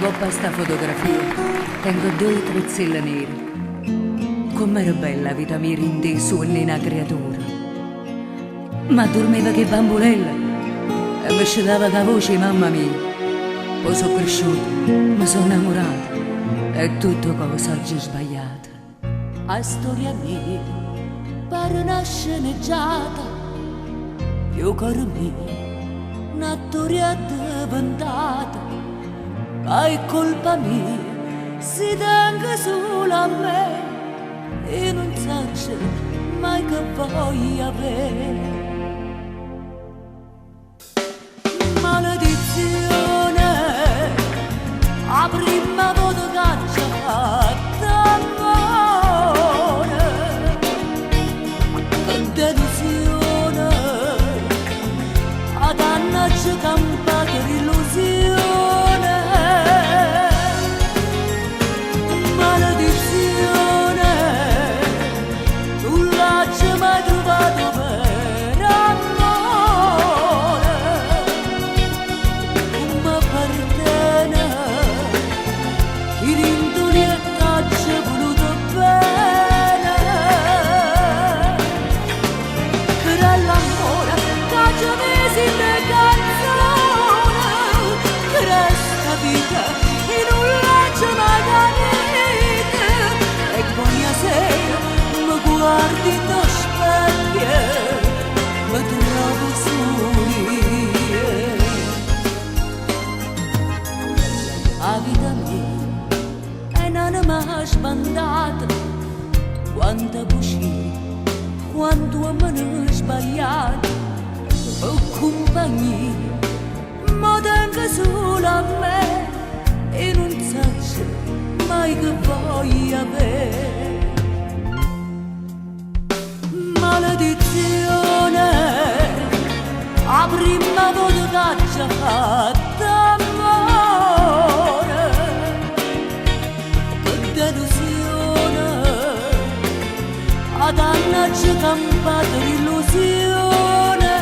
Coppa sta fotografia, tengo 2 trezzelle nere. Com'era bella vita mia rindeso e una creatura. Ma dormiva che bambolella e mi scendeva la voce, mamma mia. Poi sono cresciuta, mi sono innamorata e tutto cosa oggi sbagliata. A storia mia pare una sceneggiata, io caro mio, una storia diventata. Ma è colpa mia, si tenga solo a me e non so mai che voglia avere. Maledizione, la prima volta che ci ha fatto amore, che delusione, a danna ci campata l'illusione. Guardi lo specchio, mi trovo soli. La vita mia è un'anima sbandata, quanto così, quanto me ne sbagliato. O compagnia, ma tengo solo a me e non so mai che voglia avere. Maledizione, la prima volta che ci ha fatto amore, che delusione, a danna ci campata l'illusione.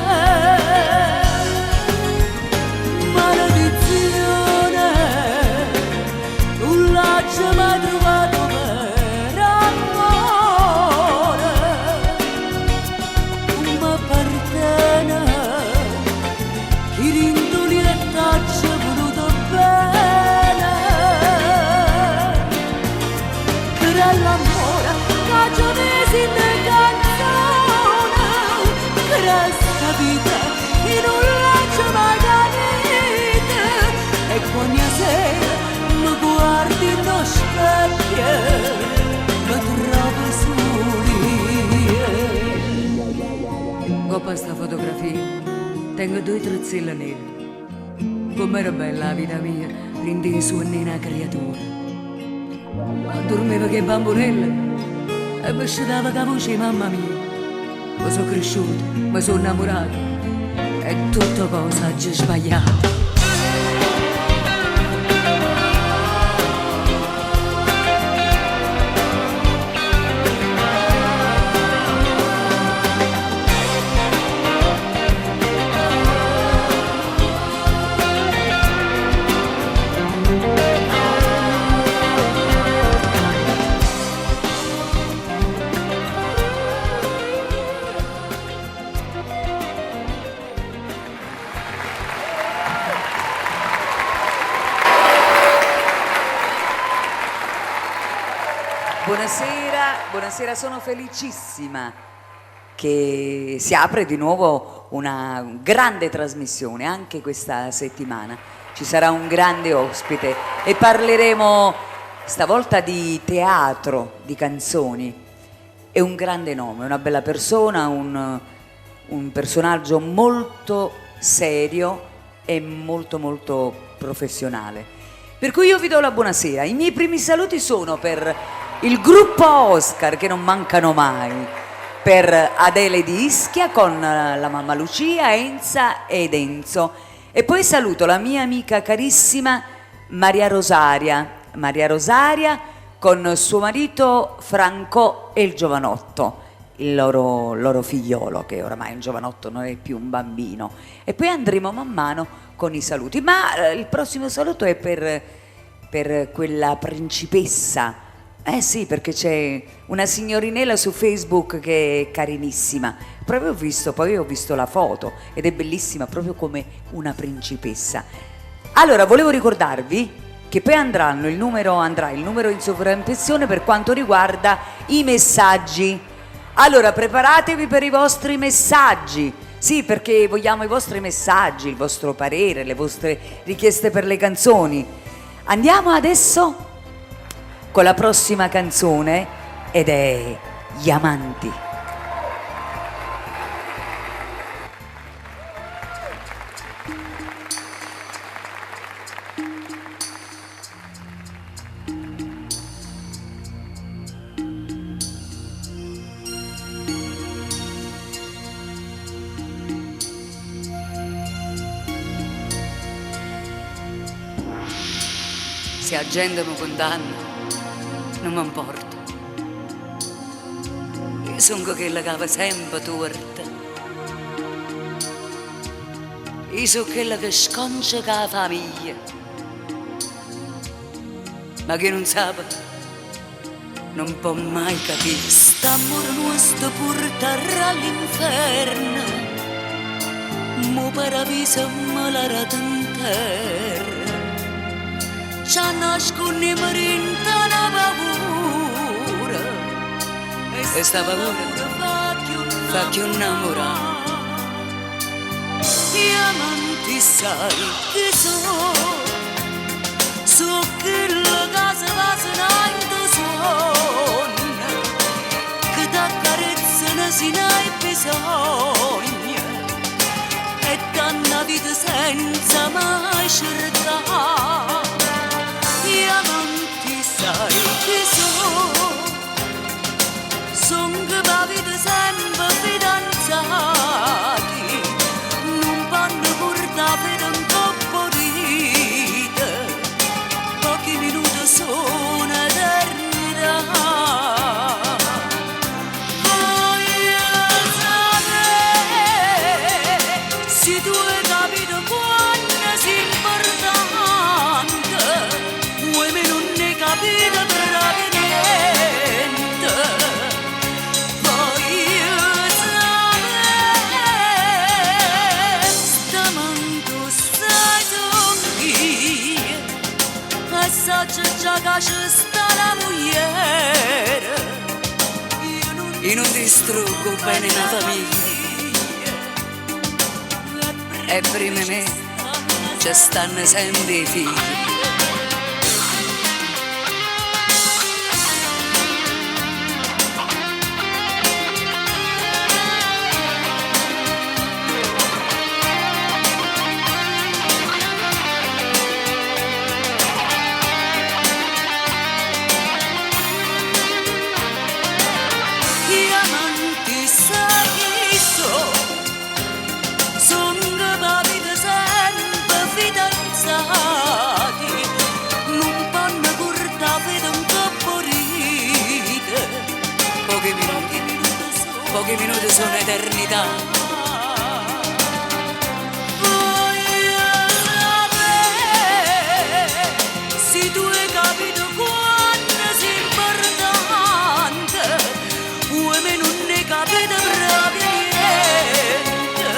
Maledizione, non l'ho mai trovato. E ogni sera mi guardi lo specchio, mi trovo soli. Coppa sta fotografia, tengo 2 trezzelle nere. Com'era bella la vita mia, rindevo su una creatura. Ma dormiva che bambolella e mi scendeva la voce, mamma mia. Ma sono cresciuta, mi sono innamorata e tutto cosa oggi sbagliato. Buonasera, sono felicissima che si apre di nuovo una grande trasmissione anche questa settimana. Ci sarà un grande ospite e parleremo stavolta di teatro, di canzoni. È un grande nome, una bella persona, un personaggio molto serio e molto molto professionale. Per cui io vi do la buonasera. I miei primi saluti sono per il gruppo Oscar, che non mancano mai, per Adele di Ischia con la mamma Lucia, Enza ed Enzo. E poi saluto la mia amica carissima Maria Rosaria con suo marito Franco e il giovanotto, il loro figliolo, che oramai è un giovanotto, non è più un bambino. E poi andremo man mano con i saluti. Ma il prossimo saluto è per per quella principessa. Eh sì, perché c'è una signorinella su Facebook che è carinissima. Proprio poi ho visto la foto ed è bellissima, proprio come una principessa. Allora, volevo ricordarvi che poi andrà il numero in sovraimpressione per quanto riguarda i messaggi. Allora, preparatevi per i vostri messaggi. Sì, perché vogliamo i vostri messaggi, il vostro parere, le vostre richieste per le canzoni. Andiamo adesso con la prossima canzone ed è Gli amanti. Se la gente mi condanna, non mi importa. Io sono quella che va sempre torta. Io sono quella che sconcia con la famiglia. Ma che non sa, non può mai capire. St'amore nostro porterà all'inferno. Mo paradiso me la rata in terra. Ci nascondiamo dentro una paura e sta paura fa più innamorare. Gli amanti sai che sono quello che si passano in tuo sogno, che ti accarezzano se ne hai bisogno e danno la vita senza mai cercare. Gli amanti sai che sono che la vita sempre fidanzati, non vanno portare per un po' di vita, pochi minuti sono eternità. Voglio sapere se tu hai capito quando si importante, vuoi me non ne capite proprio niente. Voglio sapere stamanto sai io, assaggia già che ci sta la moglie. Io non distruggo bene la famiglia e prima me ci stanno sempre i figli. Gli amanti sai chi sono che la vita sempre fidanzati, non vanno portare per un po' di vita, pochi minuti sono eternità. Voglio sapere se tu hai capito quando si importante, vuoi me non ne capite proprio niente.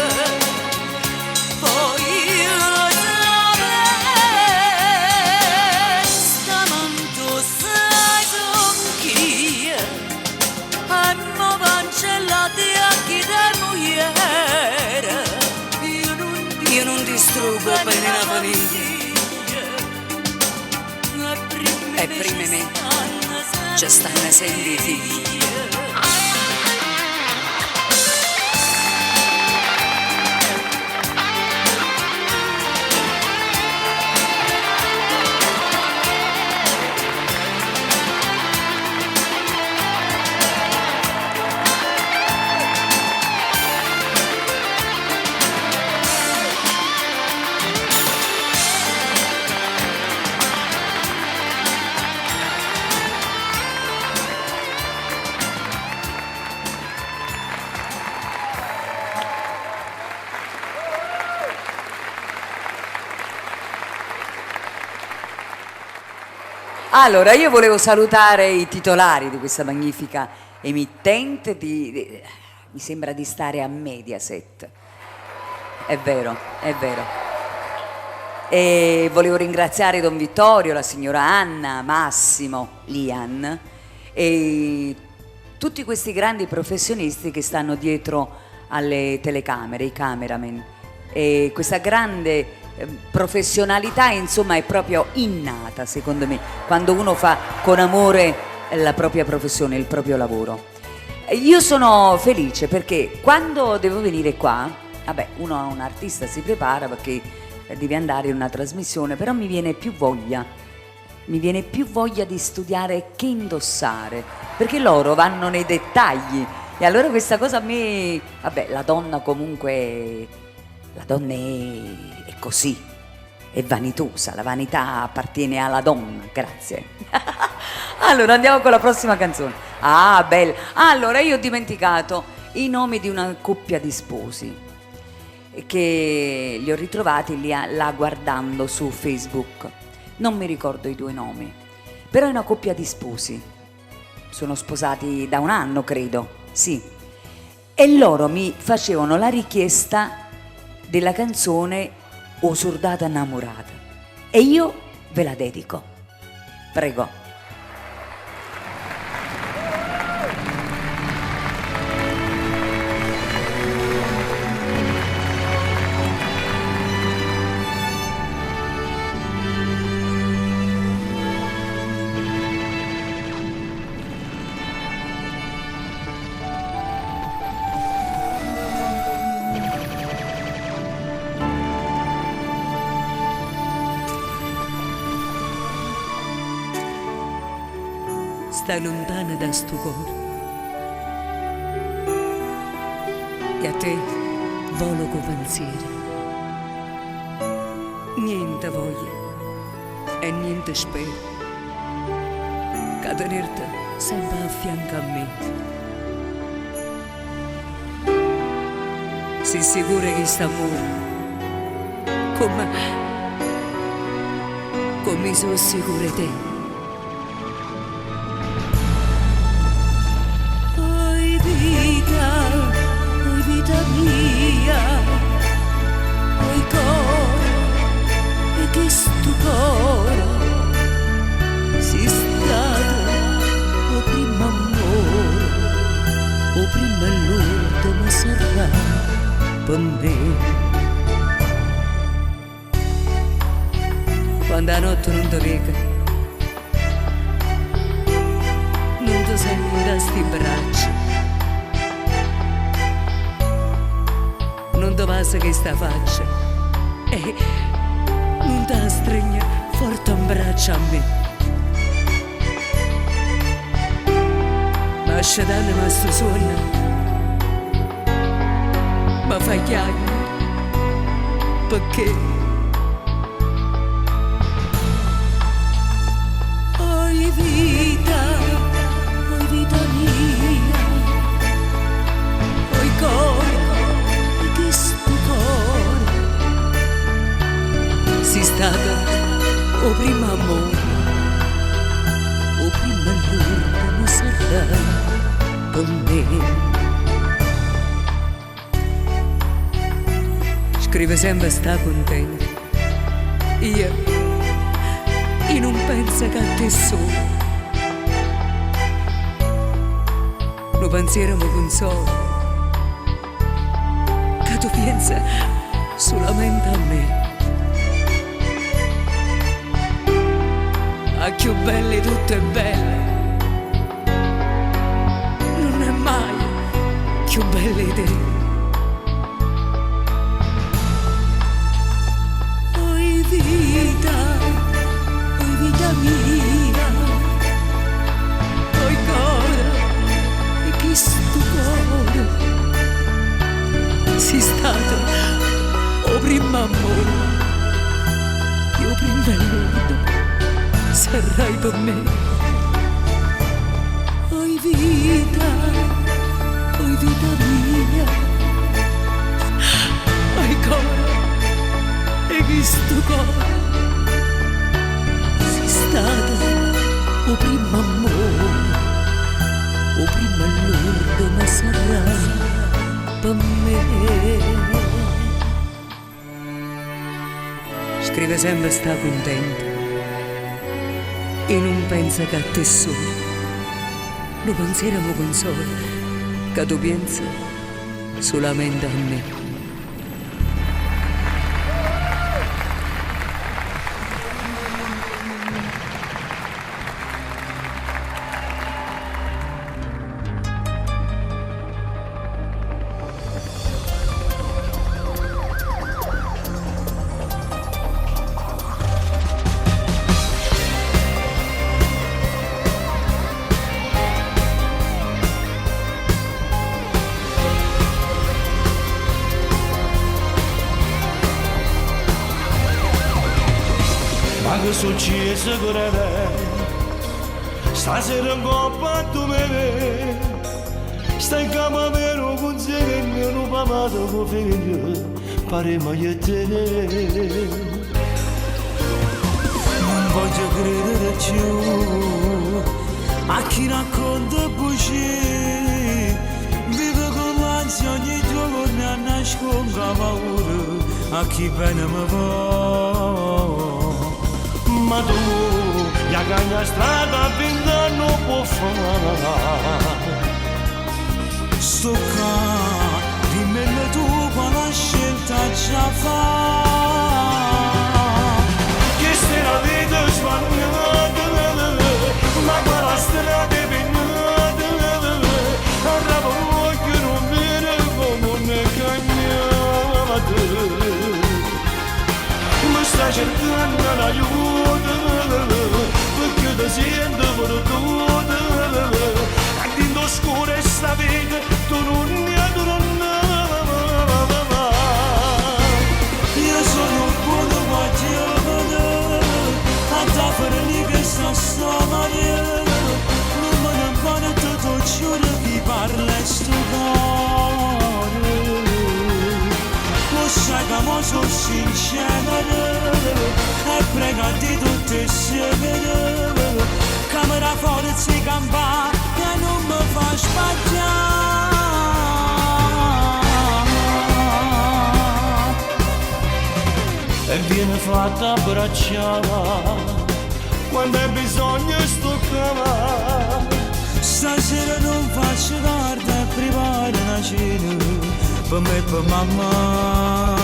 Voglio sapere stamanto sai son chi hanno cancellati anche da mogliere. Io non distruggo bene la famiglia e prima me ci stanno sempre i figli. Allora, io volevo salutare i titolari di questa magnifica emittente mi sembra di stare a Mediaset. È vero, è vero. E volevo ringraziare Don Vittorio, la signora Anna, Massimo, Lian e tutti questi grandi professionisti che stanno dietro alle telecamere, i cameraman. E questa grande professionalità, insomma, è proprio innata, secondo me, quando uno fa con amore la propria professione, il proprio lavoro. Io sono felice perché quando devo venire qua, vabbè, uno, un artista si prepara perché deve andare in una trasmissione, però mi viene più voglia di studiare che indossare, perché loro vanno nei dettagli e allora questa cosa a me, vabbè, la donna è così, è vanitosa, la vanità appartiene alla donna, grazie. Allora andiamo con la prossima canzone. Ah, bella. Allora io ho dimenticato i nomi di una coppia di sposi che li ho ritrovati là guardando su Facebook. Non mi ricordo i due nomi, però è una coppia di sposi. Sono sposati da un anno, credo, sì. E loro mi facevano la richiesta della canzone O sordata innamorata e io ve la dedico. Prego. Stai lontana da sto cuore e a te volo co pensieri. Niente voglia e niente spero che tenerti sempre a fianco a me. Sei sicura che sta amore come sono sicura te? Vita mia, oi coro, e che sto coro si stato o prima amore, o prima l'urto ma sarà per me. Quando la notte non ti vega, non ti senti da sti braccia, non ti passa che sta faccia e non ti stringe forte un braccio a me. Ma scedanne ma sto sogno ma fai chiaro perché oi vita mia, oi coro che sto coro si stato o prima amore o prima l'urto ma sarà con me. Scrive sempre sta contento, io non penso che a te solo, lo pensiero mi consola, che tu pensa solamente a me. A più belle tutto è belle, non è mai più belle di te. Oi vita mia, oi coro e chi sto coro si stato o prima amore io prima l'urto sarai per me. Oi vita mia, oi coro e chi sto coro si stato scrive sempre sta contenta e non pensa che a te solo. Lo pensiero mi consola, che tu pensi solamente a me. Ma che succede con te? Stasera in coppa tu mi vedi. Stai in cama vero con te che mi hanno pamato con figlio. Pare mai a te. Non voglio credere più a chi racconta bugie. Vivo con l'ansia ogni giorno e nascondo la paura a chi bene mi va. Ma tu, la cagna strada vinta non può fare. Sto qua, dimmelo tu quale scelta già fa. Che sera vita sbagliata, ma quella strada è pinnata. Arraba occhio non vede come ne cagnata. Mi sta cercando l'aiuto, perché ti sento perduto. E dentro scuro sta vita, tu non ne io sono buono guardiano, a da fare che sta storia. Non me ne pare tutto giuro chi parla sto cuore. Lo sai che mo sono sincero e pregati tutte insieme. Camera forza e campa che non mi fa sbagliare. E viene fatta abbracciare quando hai bisogno stoccava. Stasera non faccio tardi a privare una cena per me e per mamma.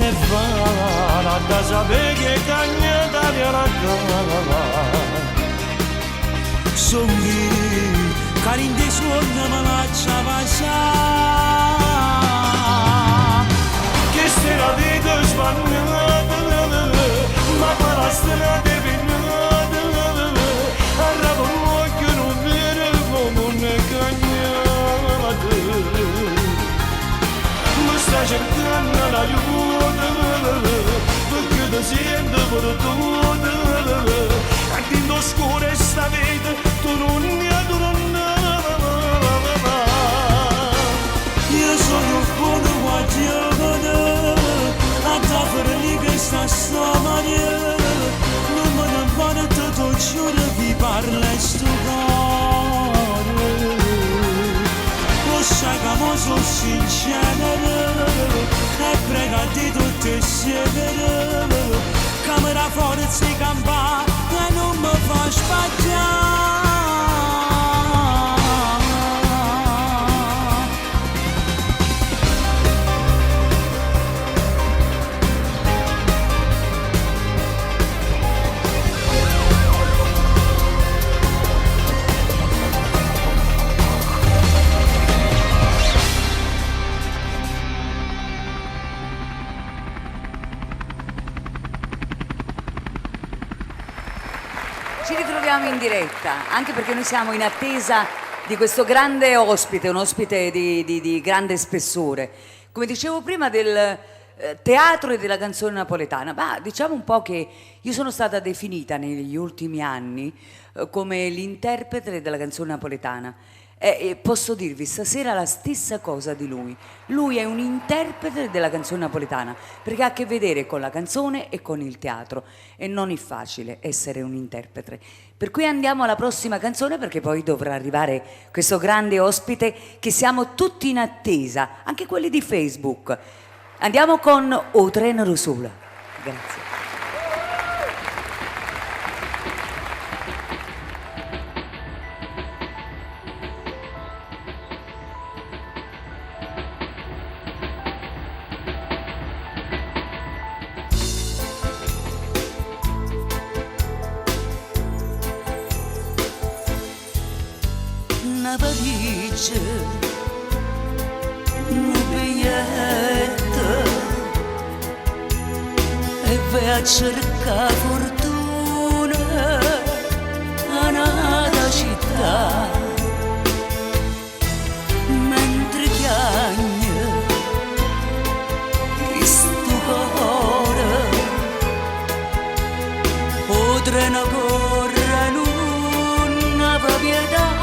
E va da sapere che cagnata di racconta. Songhi carin di suono me lascia passare. Che sera vita sbagliata, ma quella strada è pinnata. Arraba occhio non vede come ne cagnata. Mi sta cercando l'aiuto, perché ti sento perduto. E dentro scuro sta vita, tu non ne io sono buono guardiano, a da fare che sta storia. Non me ne pare tutto giuro chi parla sto cuore. Lo sai che mo sono sincero e pregati tutte insieme. Camera forza e campa che non mi fa sbagliare. Ci ritroviamo in diretta, anche perché noi siamo in attesa di questo grande ospite, un ospite di grande spessore. Come dicevo prima del teatro e della canzone napoletana, ma diciamo un po' che io sono stata definita negli ultimi anni come l'interprete della canzone napoletana. E posso dirvi stasera la stessa cosa di lui. Lui è un interprete della canzone napoletana perché ha a che vedere con la canzone e con il teatro e non è facile essere un interprete. Per cui andiamo alla prossima canzone perché poi dovrà arrivare questo grande ospite che siamo tutti in attesa, anche quelli di Facebook. Andiamo con O Treno Rosola. Grazie. Una valigia, un biglietto e vai a cercare fortuna a un'altra città, mentre chiagna questo cuore o treno corre in una proprietà.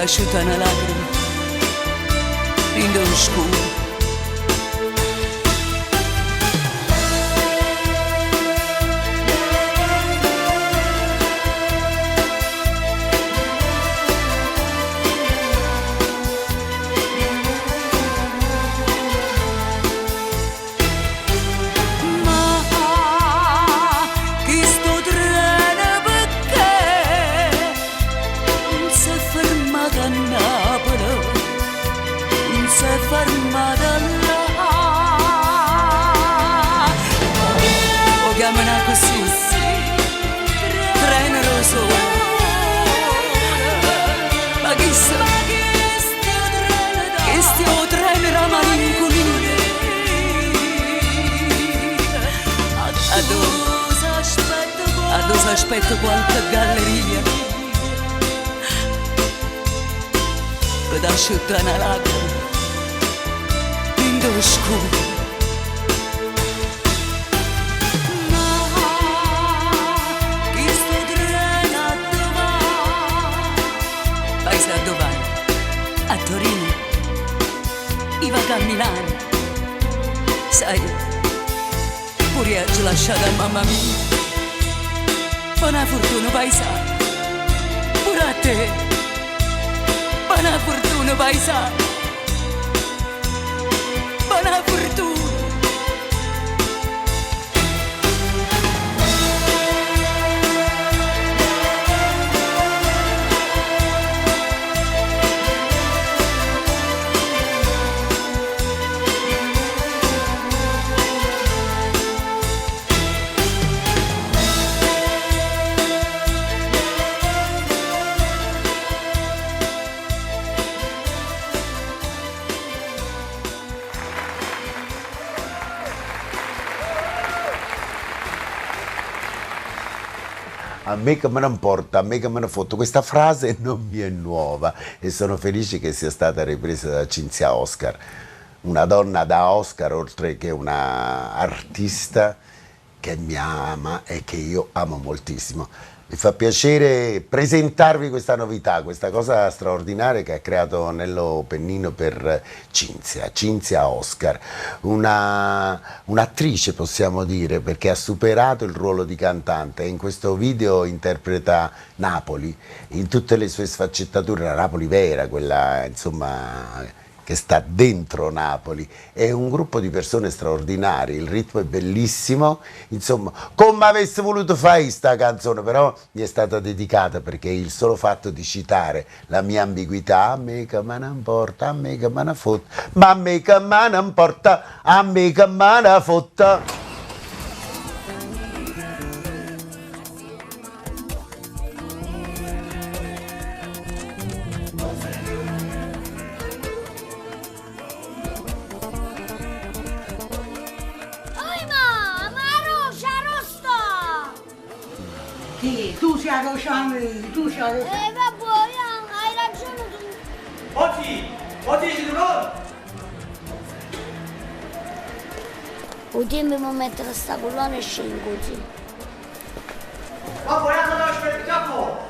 Asciutta una lacrima in lo scuro. Aspetto qualche galleria per asciuttare una lacrima in lo scuro. Paese a dove? A Torino, i va a Milano, sai, pure io ci ho lasciato a mamma mia. Buona fortuna paesano, pure a te, buona fortuna paesano, buona fortuna. A me che me ne importa, a me che me ne foto, questa frase non mi è nuova e sono felice che sia stata ripresa da Cinzia Oscar, una donna da Oscar oltre che una artista che mi ama e che io amo moltissimo. Mi fa piacere presentarvi questa novità, questa cosa straordinaria che ha creato Nello Pennino per Cinzia Oscar, un'attrice possiamo dire, perché ha superato il ruolo di cantante e in questo video interpreta Napoli in tutte le sue sfaccettature, la Napoli vera, quella insomma che sta dentro Napoli. È un gruppo di persone straordinari, il ritmo è bellissimo, insomma, come avessi voluto fare questa canzone, però mi è stata dedicata perché il solo fatto di citare la mia ambiguità, a me che me ne importa, a me che me ne fotta, ma a me che me ne importa, a me che me ne fotta. Sì, tu sei a Rosciani, tu sei a Rosciani. Vabbè, hai ragione tu. Oggi ci sono! O tempo mi mettere sta collana e scendo così. Ma vogliamo lasciare il capo!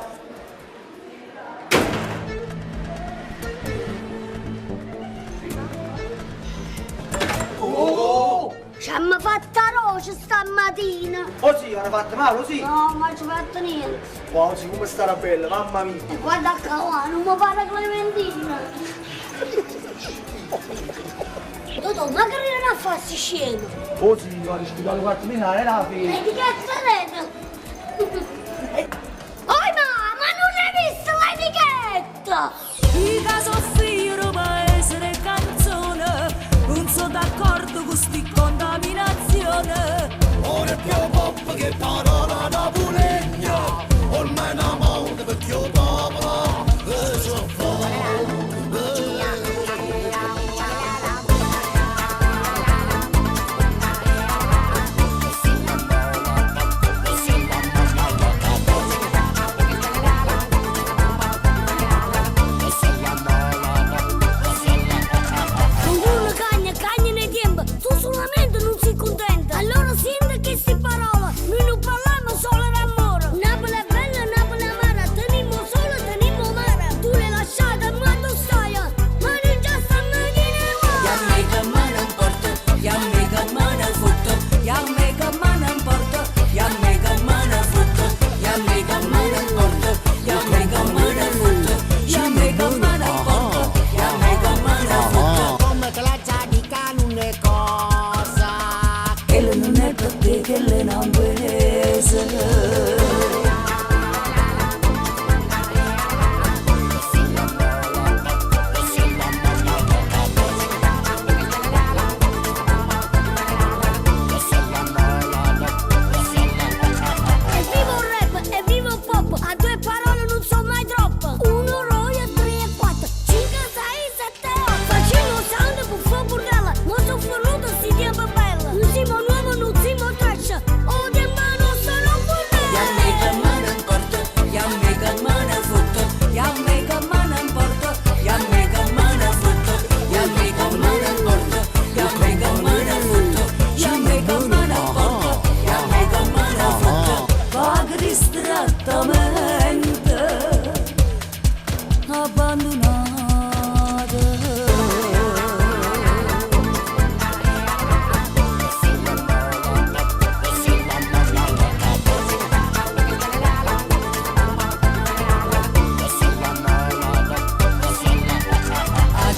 Ci hanno fatto roce stamattina. Oggi hanno fatto male, sì? No, ma ci ha fatto niente. Ma oggi come sta la bella, mamma mia! E guarda qua, non mi pare Clementina. Totò, ma che non a farsi sceno? Oggi ho rischiato le quattro minare, la fine! E di che vedete? Oh ma non hai visto l'etichetta? I caso figlio per essere canzone, non sono d'accordo con sti contaminazione. Ora è più pop che parola da pulegna, ormai una moda per più popolo, sono Cagna nei tempi, tu solamente non si contenta. Allora senti che si parola, noi non parliamo solo d'amore. Napoli è bella, Napoli è amara, teniamo solo, teniamo mara. Tu l'hai lasciata, ma tu stai, ma non già stanno di Ya me che me ne importa, ya me che me ne fotto, ya me che me ne importa, ya me che me ne fotto, ya me che me ne importa, ya me che me ne fotto, ya me che me ne importa, ya me che me ne fotto. Come te la già di canone cosa? Che le non è per te, che le non pensa. Evviva il rap, evviva il pop, a due parole non so mai troppo. 1, 2, 3 e 4, 5, 6, 7, 8. Facciamo sound per fare burdella, ma sono fornuto sti tempo bella. Non siamo nuovo, non siamo trash, o tempo non sono Ya me che burdella. me ne importa, ya me che me ne fotto, ya me che me ne importa, ya me che me ne fotto, ya me che me ne importa, ya me che me ne fotto, ya me che me ne importa, ya me che me ne fotto. Vaga distrattamente abbandonata.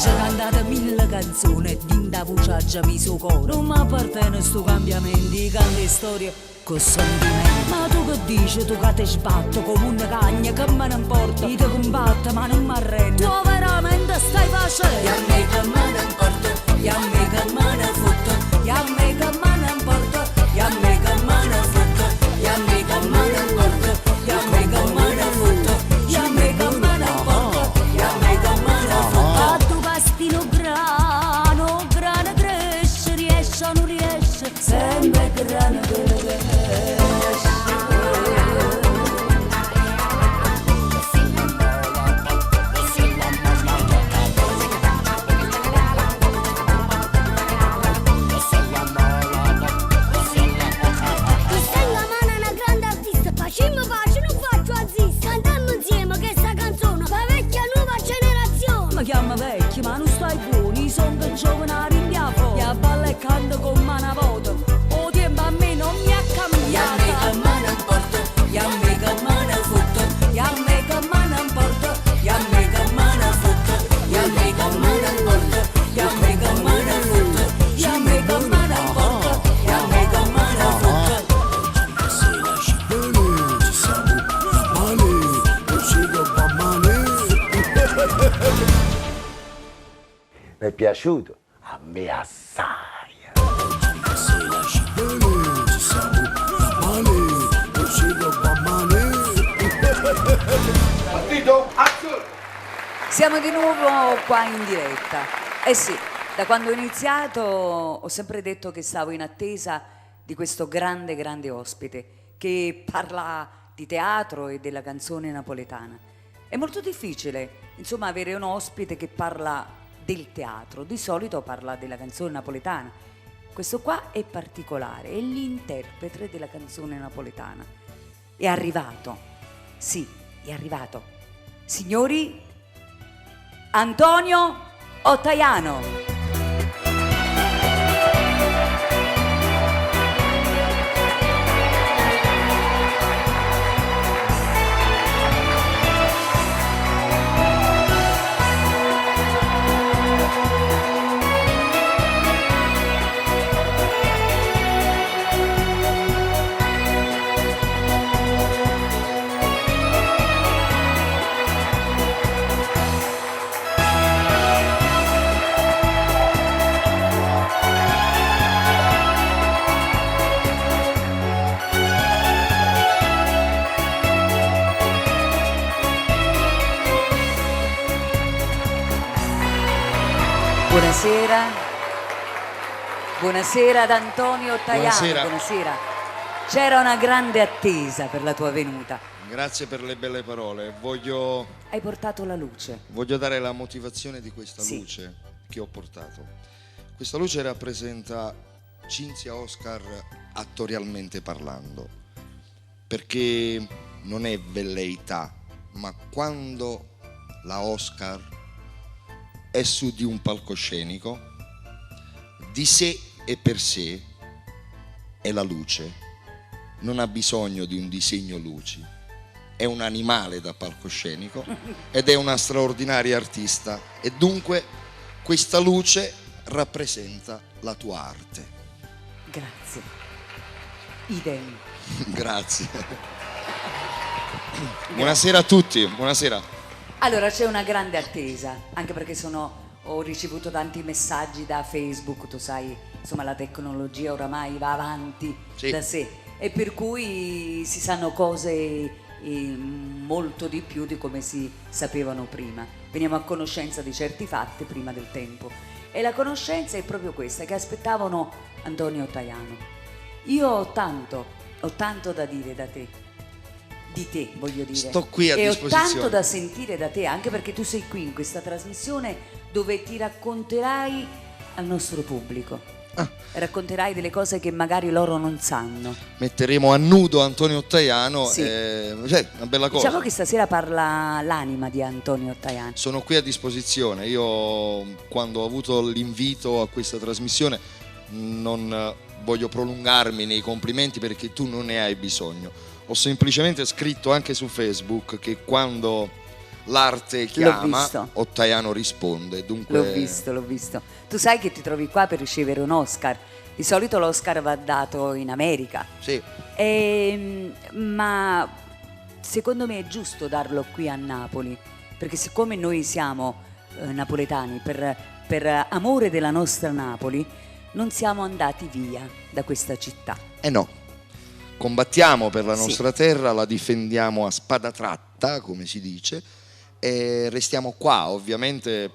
C'è cantato 1000 canzoni dinda voce già mi suo cuore. Non mi appartiene sto cambiamento, canti storie con sentimenti. Ma tu che dici, tu che ti sbatto come una cagna, che me ne importa? Io ti combatto ma non mi arrendo. Tu veramente stai facendo? Ya me che me ne importa, ya me che me ne fotto, ya me che me ne importa, ya me che me ne fotto, ya me che me ne importa, ya me che me ne fotto, ya me che me ne importa, ya me che me ne fotto. A tu pastino grano, grano cresce, riesce o non riesce, sempre grano cresce. Ti stai la mano una grande artista, facciamo pace, non faccio azzista. Cantiamo insieme questa canzone, per vecchia nuova generazione. Mi chiama vecchio ma non stai buoni, sono che giovane a rimpiavo. Ya balla e canta con una volta, o tempo a me non mi ha cambiato. Ya me che me ne importa, ya me che me ne fotto, ya me che me ne importa, ya me che me ne fotto, ya me che me ne importa, Mi è piaciuto? A me assai. Partito? Azione! Siamo di nuovo qua in diretta. Eh sì, da quando ho iniziato ho sempre detto che stavo in attesa di questo grande, grande ospite che parla di teatro e della canzone napoletana. È molto difficile, insomma, avere un ospite che parla del teatro. Di solito parla della canzone napoletana. Questo qua è particolare, è l'interprete della canzone napoletana. È arrivato, sì, è arrivato. Signori, Antonio Ottaiano. Buonasera. Buonasera ad Antonio Ottaiano. Buonasera. Buonasera. C'era una grande attesa per la tua venuta. Grazie per le belle parole. Voglio Hai portato la luce. dare la motivazione di questa Sì. luce che ho portato. Questa luce rappresenta Cinzia Oscar attorialmente parlando, perché non è velleità, ma quando la Oscar è su di un palcoscenico, di sé e per sé è la luce, non ha bisogno di un disegno luci, è un animale da palcoscenico ed è una straordinaria artista e dunque questa luce rappresenta la tua arte. Grazie. Idem. Grazie. Buonasera a tutti, buonasera. Allora c'è una grande attesa, anche perché ho ricevuto tanti messaggi da Facebook, tu sai, insomma la tecnologia oramai va avanti Sì. da sé e per cui si sanno cose molto di più di come si sapevano prima. Veniamo a conoscenza di certi fatti prima del tempo e la conoscenza è proprio questa, che aspettavano Antonio Ottaiano. Io ho tanto da dire da te. Di te, voglio dire. Sto qui a e disposizione. ho tanto da sentire da te, anche perché tu sei qui in questa trasmissione dove ti racconterai al nostro pubblico. Racconterai delle cose che magari loro non sanno. Metteremo a nudo Antonio Ottaiano, Sì. una bella cosa. Diciamo che stasera parla l'anima di Antonio Ottaiano. Sono qui a disposizione. Io quando ho avuto l'invito a questa trasmissione non voglio prolungarmi nei complimenti perché tu non ne hai bisogno. Ho semplicemente scritto anche su Facebook che quando l'arte chiama, visto. Ottaiano risponde. Dunque L'ho visto. Tu sai che ti trovi qua per ricevere un Oscar. Di solito l'Oscar va dato in America. sì, Ma secondo me è giusto darlo qui a Napoli, perché siccome noi siamo napoletani, per amore della nostra Napoli, non siamo andati via da questa città. no. Combattiamo per la Sì. nostra terra, la difendiamo a spada tratta, come si dice, e restiamo qua. Ovviamente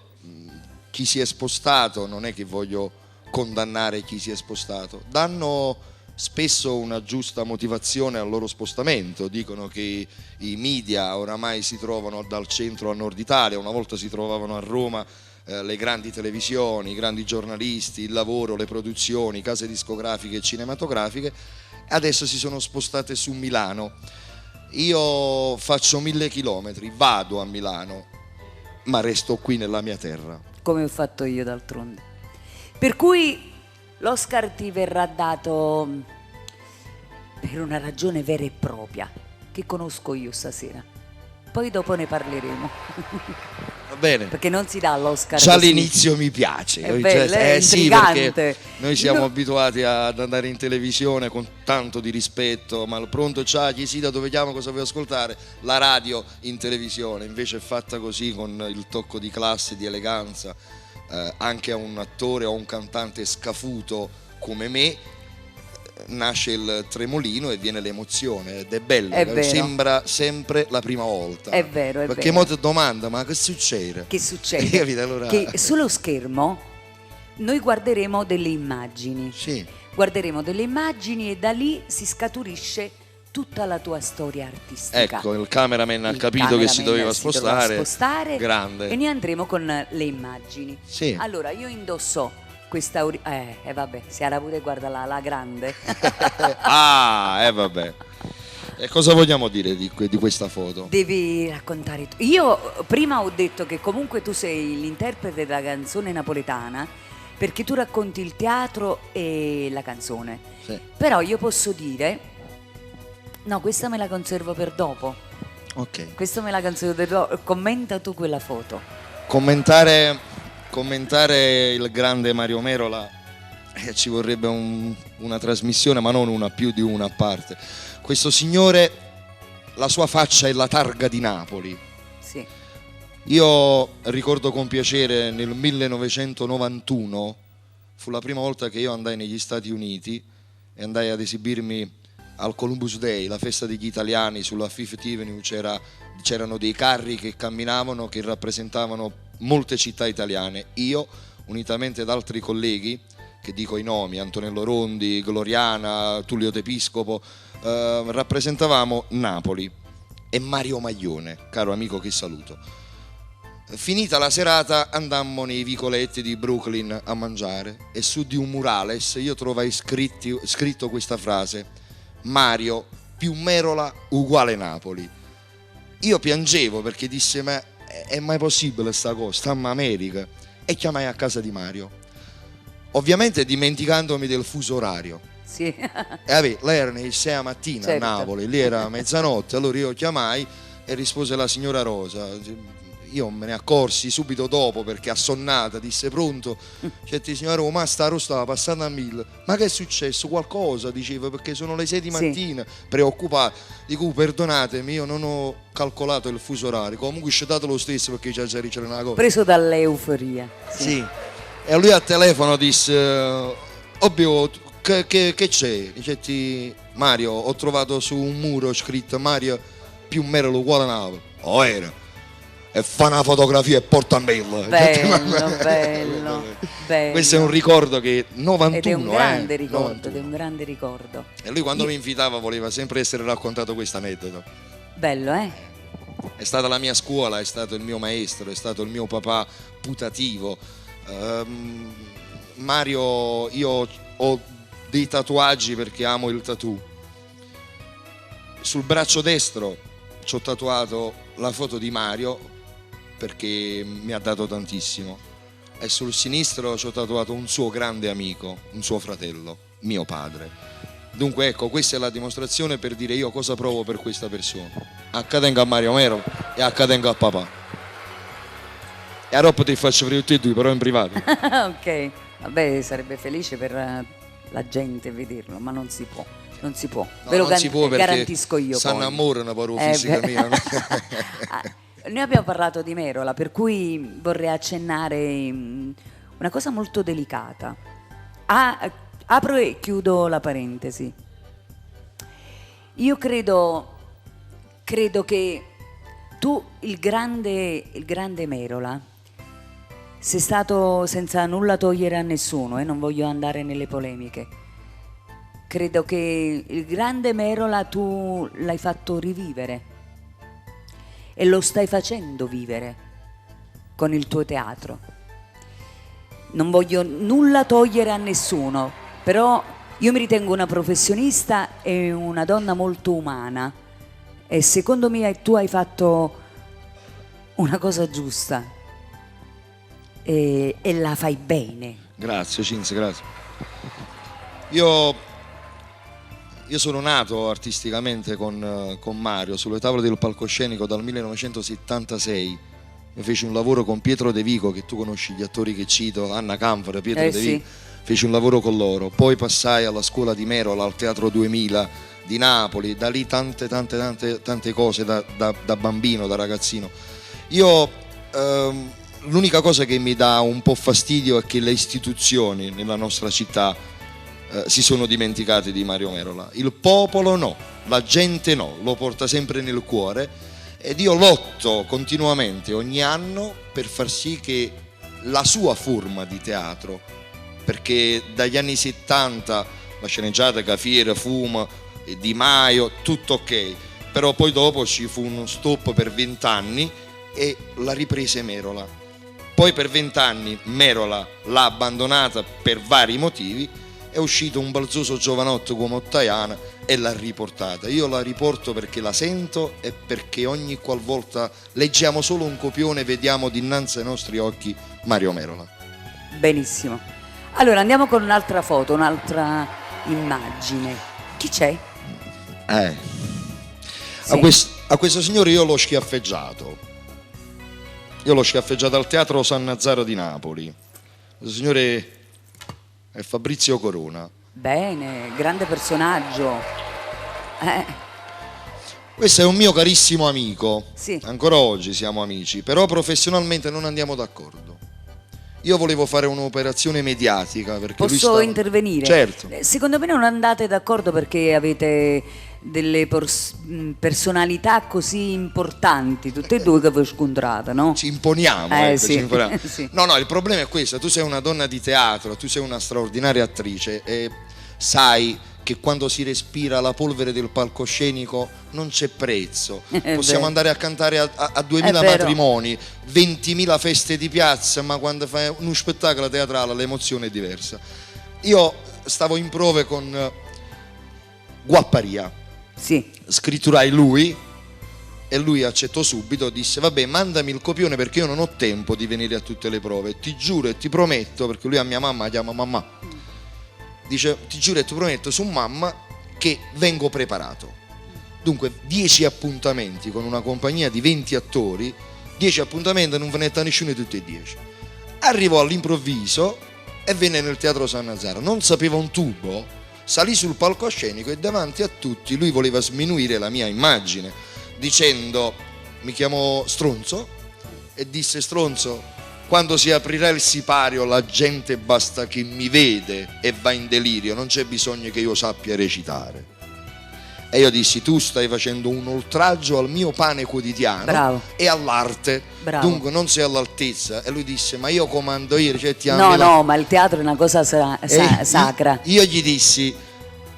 chi si è spostato, non è che voglio condannare chi si è spostato, danno spesso una giusta motivazione al loro spostamento, dicono che i media oramai si trovano dal centro a nord Italia, una volta si trovavano a Roma le grandi televisioni, i grandi giornalisti, il lavoro, le produzioni, case discografiche e cinematografiche, adesso si sono spostate su Milano. Io faccio 1000 chilometri, vado a Milano, ma resto qui nella mia terra. Come ho fatto io d'altronde. Per cui l'Oscar ti verrà dato per una ragione vera e propria, che conosco io stasera. Poi dopo ne parleremo. Va bene. Perché non si dà l'Oscar Già così. all'inizio mi piace. È bello, è sì, intrigante. perché noi siamo Io- abituati ad andare in televisione con tanto di rispetto, ma il pronto c'ha, chi si da dove chiamo, cosa vuoi ascoltare? La radio in televisione, invece è fatta così con il tocco di classe, di eleganza, anche a un attore o a un cantante scafuto come me nasce il tremolino e viene l'emozione ed è bello, È vero. sembra sempre la prima volta. È vero, è perché vero. molti domanda ma che succede? Che succede? Capite? Allora... Che sullo schermo noi guarderemo delle immagini. Sì. Guarderemo delle immagini e da lì si scaturisce tutta la tua storia artistica. Ecco, il cameraman ha Il capito che si cameraman doveva spostare. Grande. E ne andremo con le immagini. Sì. Allora, io indosso questa vabbè, si era pure, guarda la grande. Vabbè. E cosa vogliamo dire di questa foto? Devi raccontare tu. Io prima ho detto che comunque tu sei l'interprete della canzone napoletana perché tu racconti il teatro e la canzone. Sì. Però io posso dire, no, questa me la conservo per dopo. Ok. Questa me la conservo per dopo. Commenta tu quella foto. Commentare il grande Mario Merola ci vorrebbe una trasmissione, ma non una, più di una a parte. Questo signore, la sua faccia è la targa di Napoli. Sì. Io ricordo con piacere nel 1991 fu la prima volta che io andai negli Stati Uniti e andai ad esibirmi al Columbus Day, la festa degli italiani. Sulla Fifth Avenue c'erano dei carri che camminavano, che rappresentavano molte città italiane. Io, unitamente ad altri colleghi, che dico i nomi, Antonello Rondi, Gloriana, Tullio D'Episcopo, rappresentavamo Napoli e Mario Maglione, caro amico che saluto. Finita la serata andammo nei vicoletti di Brooklyn a mangiare e su di un murales io trovai scritto questa frase: Mario più Merola uguale Napoli. Io piangevo perché disse: ma è mai possibile sta cosa? Stiamo in America. E chiamai a casa di Mario, ovviamente dimenticandomi del fuso orario. Sì. E vabbè, lei era alle 6 mattina Certo. a Napoli, lì era mezzanotte, allora io chiamai e rispose la signora Rosa. Io me ne accorsi subito dopo perché assonnata disse: pronto? Certi signora Roma, sta stava passando a 1000. Ma che è successo? Qualcosa? Diceva, perché sono le 6 di mattina. Preoccupato. Dico: perdonatemi, io non ho calcolato il fuso orario. Comunque è dato lo stesso perché già c'era una cosa. Preso dall'euforia. Sì. E lui al telefono disse: ovvio, che c'è? Dicetti: Mario, ho trovato su un muro scritto Mario più Merola uguale a Napoli. Oh, era. E fa una fotografia e porta a mail. Bello. Questo è un ricordo che 91 ed è un grande 91. ricordo, ed è un grande ricordo. E lui quando mi invitava voleva sempre essere raccontato questo aneddoto. Bello, eh? È stata la mia scuola, è stato il mio maestro, è stato il mio papà putativo. Mario, io ho dei tatuaggi perché amo il tattoo. Sul braccio destro ci ho tatuato la foto di Mario perché mi ha dato tantissimo, e sul sinistro ci ho tatuato un suo grande amico, un suo fratello, mio padre. Dunque ecco, questa è la dimostrazione per dire io cosa provo per questa persona. Accadengo a Mario Mero e accadengo a papà. E a Roppo ti faccio per tutti e due, però in privato. Ok, vabbè, sarebbe felice per la gente vederlo, ma non si può. Non si può, No, ve lo non si può perché garantisco io. si innamorano proprio fisica beh. mia. Noi abbiamo parlato di Merola, per cui vorrei accennare una cosa molto delicata. Apro e chiudo la parentesi. Io credo che tu, il grande Merola, sei stato, senza nulla togliere a nessuno, non voglio andare nelle polemiche, credo che il grande Merola tu l'hai fatto rivivere e lo stai facendo vivere con il tuo teatro. Non voglio nulla togliere a nessuno, però io mi ritengo una professionista e una donna molto umana e secondo me tu hai fatto una cosa giusta e la fai bene. Grazie Cinzia, grazie. Io sono nato artisticamente con Mario sulle tavole del palcoscenico dal 1976. Io feci un lavoro con Pietro De Vico, che tu conosci, gli attori che cito, Anna Canfora, Pietro De Vico. Sì. Feci un lavoro con loro, poi passai alla scuola di Merola, al Teatro 2000 di Napoli, da lì tante cose da bambino, da ragazzino. Io l'unica cosa che mi dà un po' fastidio è che le istituzioni nella nostra città si sono dimenticate di Mario Merola. Il popolo no, la gente no, lo porta sempre nel cuore ed io lotto continuamente ogni anno per far sì che la sua forma di teatro, perché dagli anni 70 la sceneggiata Cafiera, Fuma, Di Maio, tutto ok, però poi dopo ci fu uno stop per 20 anni e la riprese Merola. Poi per 20 anni Merola l'ha abbandonata per vari motivi, è uscito un balzoso giovanotto come Ottaiana e l'ha riportata. Io la riporto perché la sento e perché ogni qualvolta leggiamo solo un copione vediamo dinanzi ai nostri occhi Mario Merola. Benissimo. Allora andiamo con un'altra foto, un'altra immagine. Chi c'è? Sì. A questo signore io l'ho schiaffeggiato. Io l'ho schiaffeggiato al Teatro San Nazzaro di Napoli. Questo signore è Fabrizio Corona. Bene, grande personaggio. Questo è un mio carissimo amico. Sì. Ancora oggi siamo amici, però professionalmente non andiamo d'accordo. Io volevo fare un'operazione mediatica perché Posso intervenire? Certo. Secondo me non andate d'accordo perché avete delle personalità così importanti, tutte e due che vi scontrate, no? Ci imponiamo, ecco, sì. ci imponiamo. Sì. No, il problema è questo, tu sei una donna di teatro, tu sei una straordinaria attrice e sai che quando si respira la polvere del palcoscenico non c'è prezzo. Possiamo andare a cantare a 2000 matrimoni, 20.000 feste di piazza, ma quando fai uno spettacolo teatrale l'emozione è diversa. Io stavo in prove con Guapparia, sì. Scritturai lui e lui accettò subito, disse vabbè mandami il copione perché io non ho tempo di venire a tutte le prove, ti giuro e ti prometto, perché lui a mia mamma la chiama mamma, dice ti giuro e ti prometto su mamma che vengo preparato. Dunque 10 appuntamenti con una compagnia di 20 attori, 10 appuntamenti non ve ne sta nessuno di tutti e 10. Arrivò all'improvviso e venne nel Teatro San Nazzaro, non sapeva un tubo, salì sul palcoscenico e davanti a tutti lui voleva sminuire la mia immagine dicendo, mi chiamò Stronzo e disse Stronzo, quando si aprirà il sipario la gente basta che mi vede e va in delirio, non c'è bisogno che io sappia recitare. E io dissi tu stai facendo un oltraggio al mio pane quotidiano. Bravo. E all'arte. Bravo. Dunque non sei all'altezza. E lui disse ma io comando io, ricetti a No, Milano. no, ma il teatro è una cosa sacra. Io gli dissi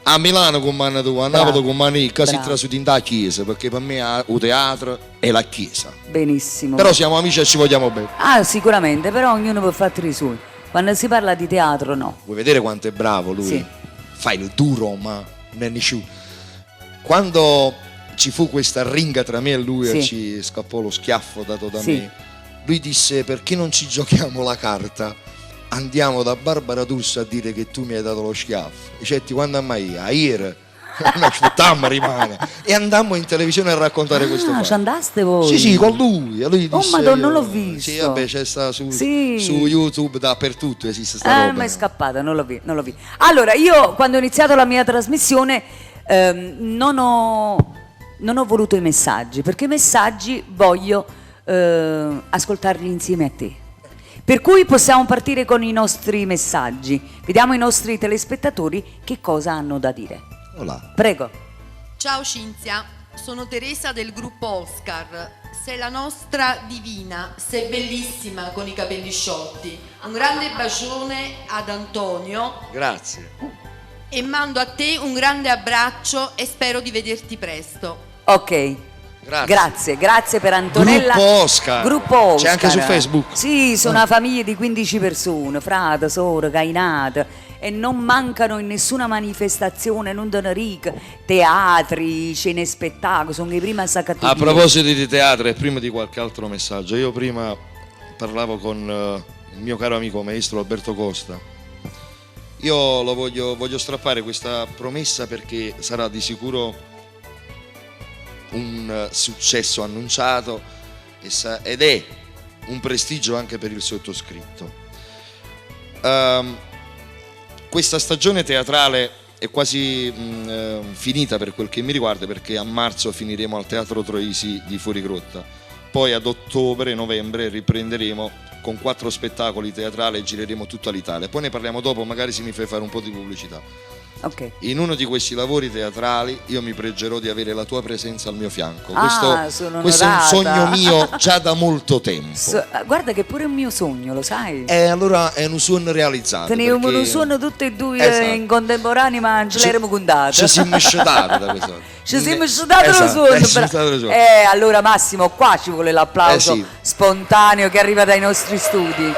a Milano comando tu, a Napoli comando io, che si trasudì da chiesa, perché per me il teatro è la chiesa. Benissimo. Però siamo amici e ci vogliamo bene. Ah, sicuramente, però ognuno può fare i suoi. Quando si parla di teatro no. Vuoi vedere quanto è bravo lui? Sì. Fa il duro, ma non ne sciù. Quando ci fu questa ringa tra me e lui Sì. e ci scappò lo schiaffo dato da Sì. me, lui disse perché non ci giochiamo la carta? Andiamo da Barbara D'Urso a dire che tu mi hai dato lo schiaffo. Dicetti quando mai? A ieri. Non aspettammo rimane. E andammo in televisione a raccontare questo fatto. Ci andaste voi? Sì, con lui. E lui Oh, disse, Madonna, non l'ho visto. Sì, vabbè, c'è sta su Sì. YouTube dappertutto, esiste sta roba. Ma è scappata, non l'ho visto. Allora, io quando ho iniziato la mia trasmissione non ho voluto i messaggi, perché i messaggi voglio ascoltarli insieme a te. Per cui possiamo partire con i nostri messaggi. Vediamo i nostri telespettatori che cosa hanno da dire. Olà. Prego. Ciao Cinzia, sono Teresa del gruppo Oscar. Sei la nostra divina, sei bellissima con i capelli sciolti. Un grande bacione ad Antonio. Grazie. E mando a te un grande abbraccio e spero di vederti presto. Ok. Grazie per Antonella. Gruppo Oscar. C'è anche su Facebook. Sì, sono una famiglia di 15 persone, frate, sorelle, cainate, e non mancano in nessuna manifestazione, non danno ric, teatri, scene spettacoli, sono i primi a saccattare. A proposito di teatro e prima di qualche altro messaggio, io prima parlavo con il mio caro amico maestro Alberto Costa. Io lo voglio strappare questa promessa perché sarà di sicuro un successo annunciato ed è un prestigio anche per il sottoscritto. Questa stagione teatrale è quasi finita per quel che mi riguarda, perché a marzo finiremo al Teatro Troisi di Fuorigrotta. poi ad ottobre, novembre riprenderemo con 4 spettacoli teatrali e gireremo tutta l'Italia. Poi ne parliamo dopo, magari se mi fai fare un po' di pubblicità. Ok. In uno di questi lavori teatrali io mi pregherò di avere la tua presenza al mio fianco. Sono questo è un onorata. sogno mio già da molto tempo. Guarda che pure è un mio sogno, lo sai? E allora è un sogno realizzato. Teniamo perché un sogno tutti e due Esatto. in contemporanea, ma non ce l'eremo contato. ci siamo misciutati da questo. Ci siamo misciutati lo Esatto, sogno. ci siamo stati lo sogno. Allora Massimo, qua ci vuole l'applauso Sì. spontaneo che arriva dai nostri studi.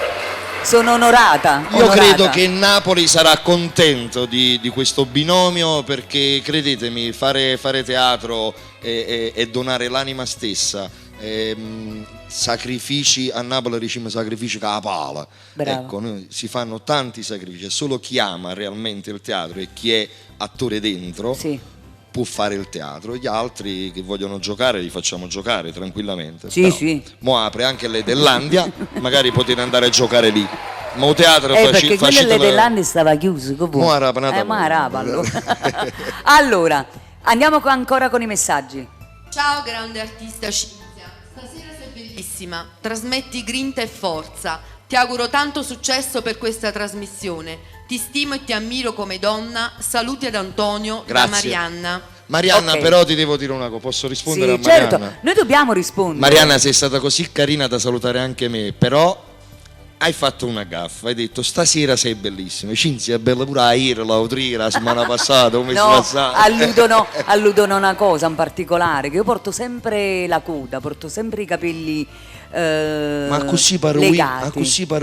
Sono onorata. Io onorata. credo che Napoli sarà contento di questo binomio, perché credetemi, fare teatro e donare l'anima stessa, sacrifici a Napoli diciamo sacrifici che la pala. Bravo. Ecco, noi si fanno tanti sacrifici, solo chi ama realmente il teatro e chi è attore dentro Sì. può fare il teatro. Gli altri che vogliono giocare li facciamo giocare tranquillamente. Sì, Però, sì. mo apre anche le Dellandia, magari potete andare a giocare lì. Ma il teatro Perché quello delle Lande stava chiuso. Mo' arapanata ma voi. arapa, allora. Allora, andiamo ancora con i messaggi. Ciao grande artista Cinzia, stasera sei bellissima, trasmetti grinta e forza, ti auguro tanto successo per questa trasmissione, ti stimo e ti ammiro come donna, saluti ad Antonio Grazie. da Marianna. Marianna, Ok. però ti devo dire una cosa, posso rispondere Sì, a Marianna? certo, noi dobbiamo rispondere. Marianna, sei stata così carina da salutare anche me, però hai fatto una gaffa, hai detto stasera sei bellissima. Cinzia è bella pure a ieri, la settimana passata, un mese No, passato. alludono a una cosa in particolare, che io porto sempre la coda, porto sempre i capelli Ma così pare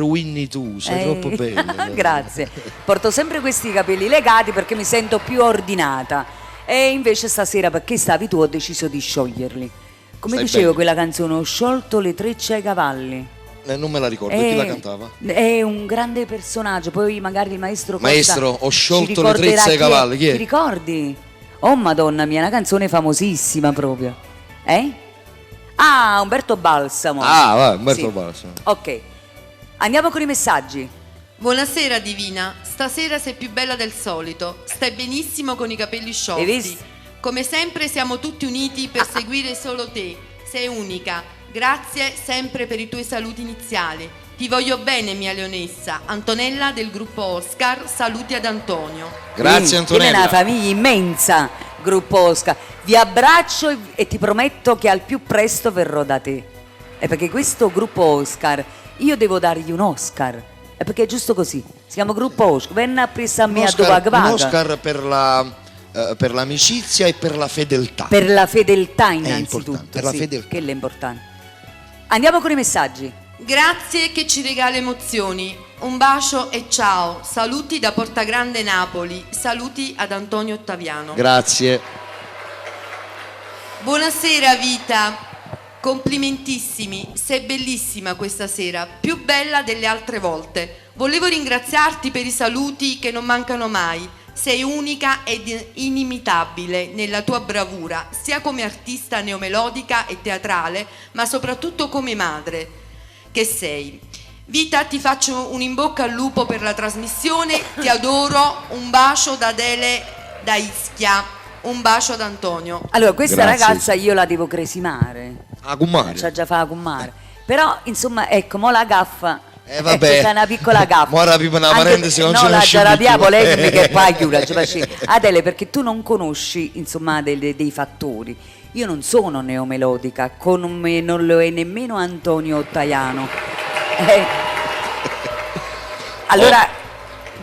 Winnie tu, sei troppo bella. Grazie. Porto sempre questi capelli legati perché mi sento più ordinata. E invece stasera, perché stavi tu, ho deciso di scioglierli. Come Stai dicevo bene. quella canzone, ho sciolto le trecce ai cavalli. Non me la ricordo, chi la cantava? È un grande personaggio, poi magari il maestro Costa Maestro, ho ci sciolto le ricorderà trecce ai cavalli, chi è? Ti ricordi? Oh madonna mia, una canzone famosissima proprio. Ah, Umberto Balsamo. Ah, va, Umberto Sì. Balsamo. Ok, andiamo con i messaggi. Buonasera Divina, stasera sei più bella del solito, stai benissimo con i capelli Hai sciolti. visto? Come sempre siamo tutti uniti per seguire solo te, sei unica. Grazie sempre per i tuoi saluti iniziali. Ti voglio bene mia leonessa. Antonella del gruppo Oscar, saluti ad Antonio. Grazie Sì, Antonella. È una famiglia immensa, gruppo Oscar. Vi abbraccio e ti prometto che al più presto verrò da te. È perché questo gruppo Oscar, io devo dargli un Oscar. È perché è giusto così. Si chiama gruppo Oscar. Venna a presa a me a dove Un Oscar per l'amicizia e per la fedeltà. Per la fedeltà importante, innanzitutto. per la sì, fedeltà. che è importante. Andiamo con i messaggi. Grazie che ci regala emozioni. Un bacio e ciao. Saluti da Portagrande Napoli. Saluti ad Antonio Ottaviano. Grazie. Buonasera Vita. Complimentissimi, sei bellissima questa sera, più bella delle altre volte. Volevo ringraziarti per i saluti che non mancano mai. Sei unica ed inimitabile nella tua bravura, sia come artista neomelodica e teatrale, ma soprattutto come madre che sei. Vita, ti faccio un in bocca al lupo per la trasmissione, ti adoro, un bacio da Adele da Ischia, un bacio ad Antonio. Allora, questa Grazie. ragazza io la devo cresimare. A Gummare. C'ha già fa con mare. Però, insomma, ecco, mo la gaffa. Vabbè. C'è una piccola gaffa. Mo ora prima una Anche- parentesi, non no, ce ne la esce Giarabiapo, più. lei che poi chiude, ci faceva. Adele, perché tu non conosci, insomma, dei fattori. Io non sono neomelodica, con me non lo è nemmeno Antonio Ottaviano. Allora,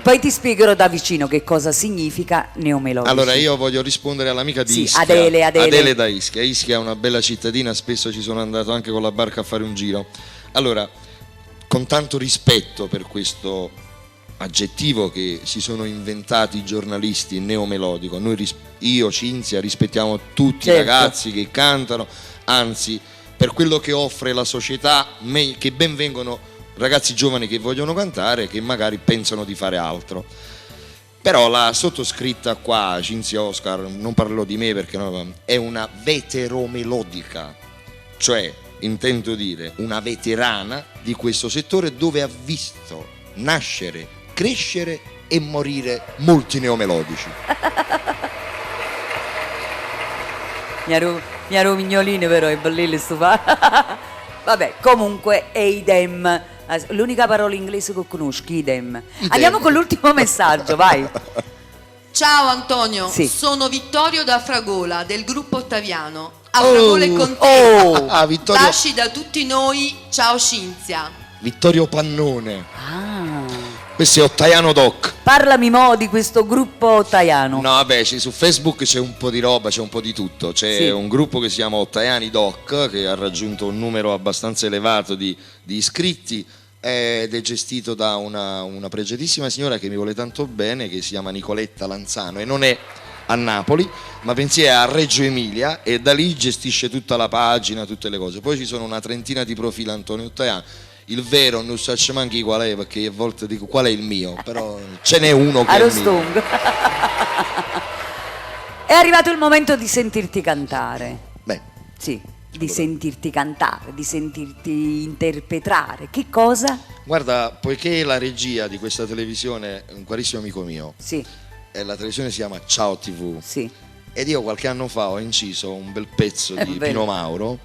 poi ti spiegherò da vicino che cosa significa neomelodica. Allora io voglio rispondere all'amica di Sì, Ischia. Adele. Da Ischia. Ischia è una bella cittadina, spesso ci sono andato anche con la barca a fare un giro. Allora, con tanto rispetto per questo aggettivo che si sono inventati i giornalisti, neomelodico, io, Cinzia, rispettiamo tutti Certo. i ragazzi che cantano, anzi, per quello che offre la società, che ben vengono ragazzi giovani che vogliono cantare, che magari pensano di fare altro. Però la sottoscritta qua, Cinzia Oscar, non parlerò di me perché no, è una veteromelodica, cioè intendo dire una veterana di questo settore dove ha visto nascere, crescere e morire molti neomelodici. Mi ero mignolino però, è bellino sto fa. Vabbè, comunque è idem. L'unica parola inglese che conosco, idem. Andiamo con l'ultimo messaggio, vai. Ciao Antonio, Sì. sono Vittorio da Fragola del gruppo Ottaviano. A Fragola e con te. Ah, Vittorio, Baci da tutti noi. Ciao Cinzia. Vittorio Pannone. Ah. Questo è Ottaiano Doc. Parlami mo' di questo gruppo ottaiano. No, vabbè, su Facebook c'è un po' di roba, c'è un po' di tutto. C'è Sì. un gruppo che si chiama Ottaiani Doc, che ha raggiunto un numero abbastanza elevato di iscritti, ed è gestito da una pregiatissima signora che mi vuole tanto bene, che si chiama Nicoletta Lanzano, e non è a Napoli, ma bensì è a Reggio Emilia, e da lì gestisce tutta la pagina, tutte le cose. Poi ci sono una trentina di profili Antonio Ottaiano. Il vero non so manchi qual è, perché a volte dico qual è il mio, però ce n'è uno che è il mio. Arostongo. È arrivato il momento di sentirti cantare. Beh, Sì, di sentirti cantare, di sentirti interpretare. Che cosa? guarda, poiché la regia di questa televisione è un carissimo amico mio, Sì, e la televisione si chiama Ciao TV, sì. ed io qualche anno fa ho inciso un bel pezzo È di vero. Pino Mauro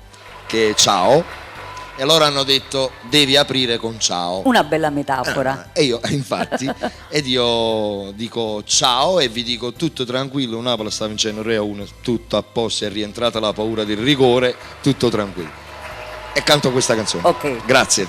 che è Ciao, e loro hanno detto devi aprire con Ciao. Una bella metafora. E io, infatti, ed io dico ciao e vi dico tutto tranquillo, Napoli sta vincendo 3-1, tutto a posto, è rientrata la paura del rigore, tutto tranquillo. E canto questa canzone. Ok. Grazie.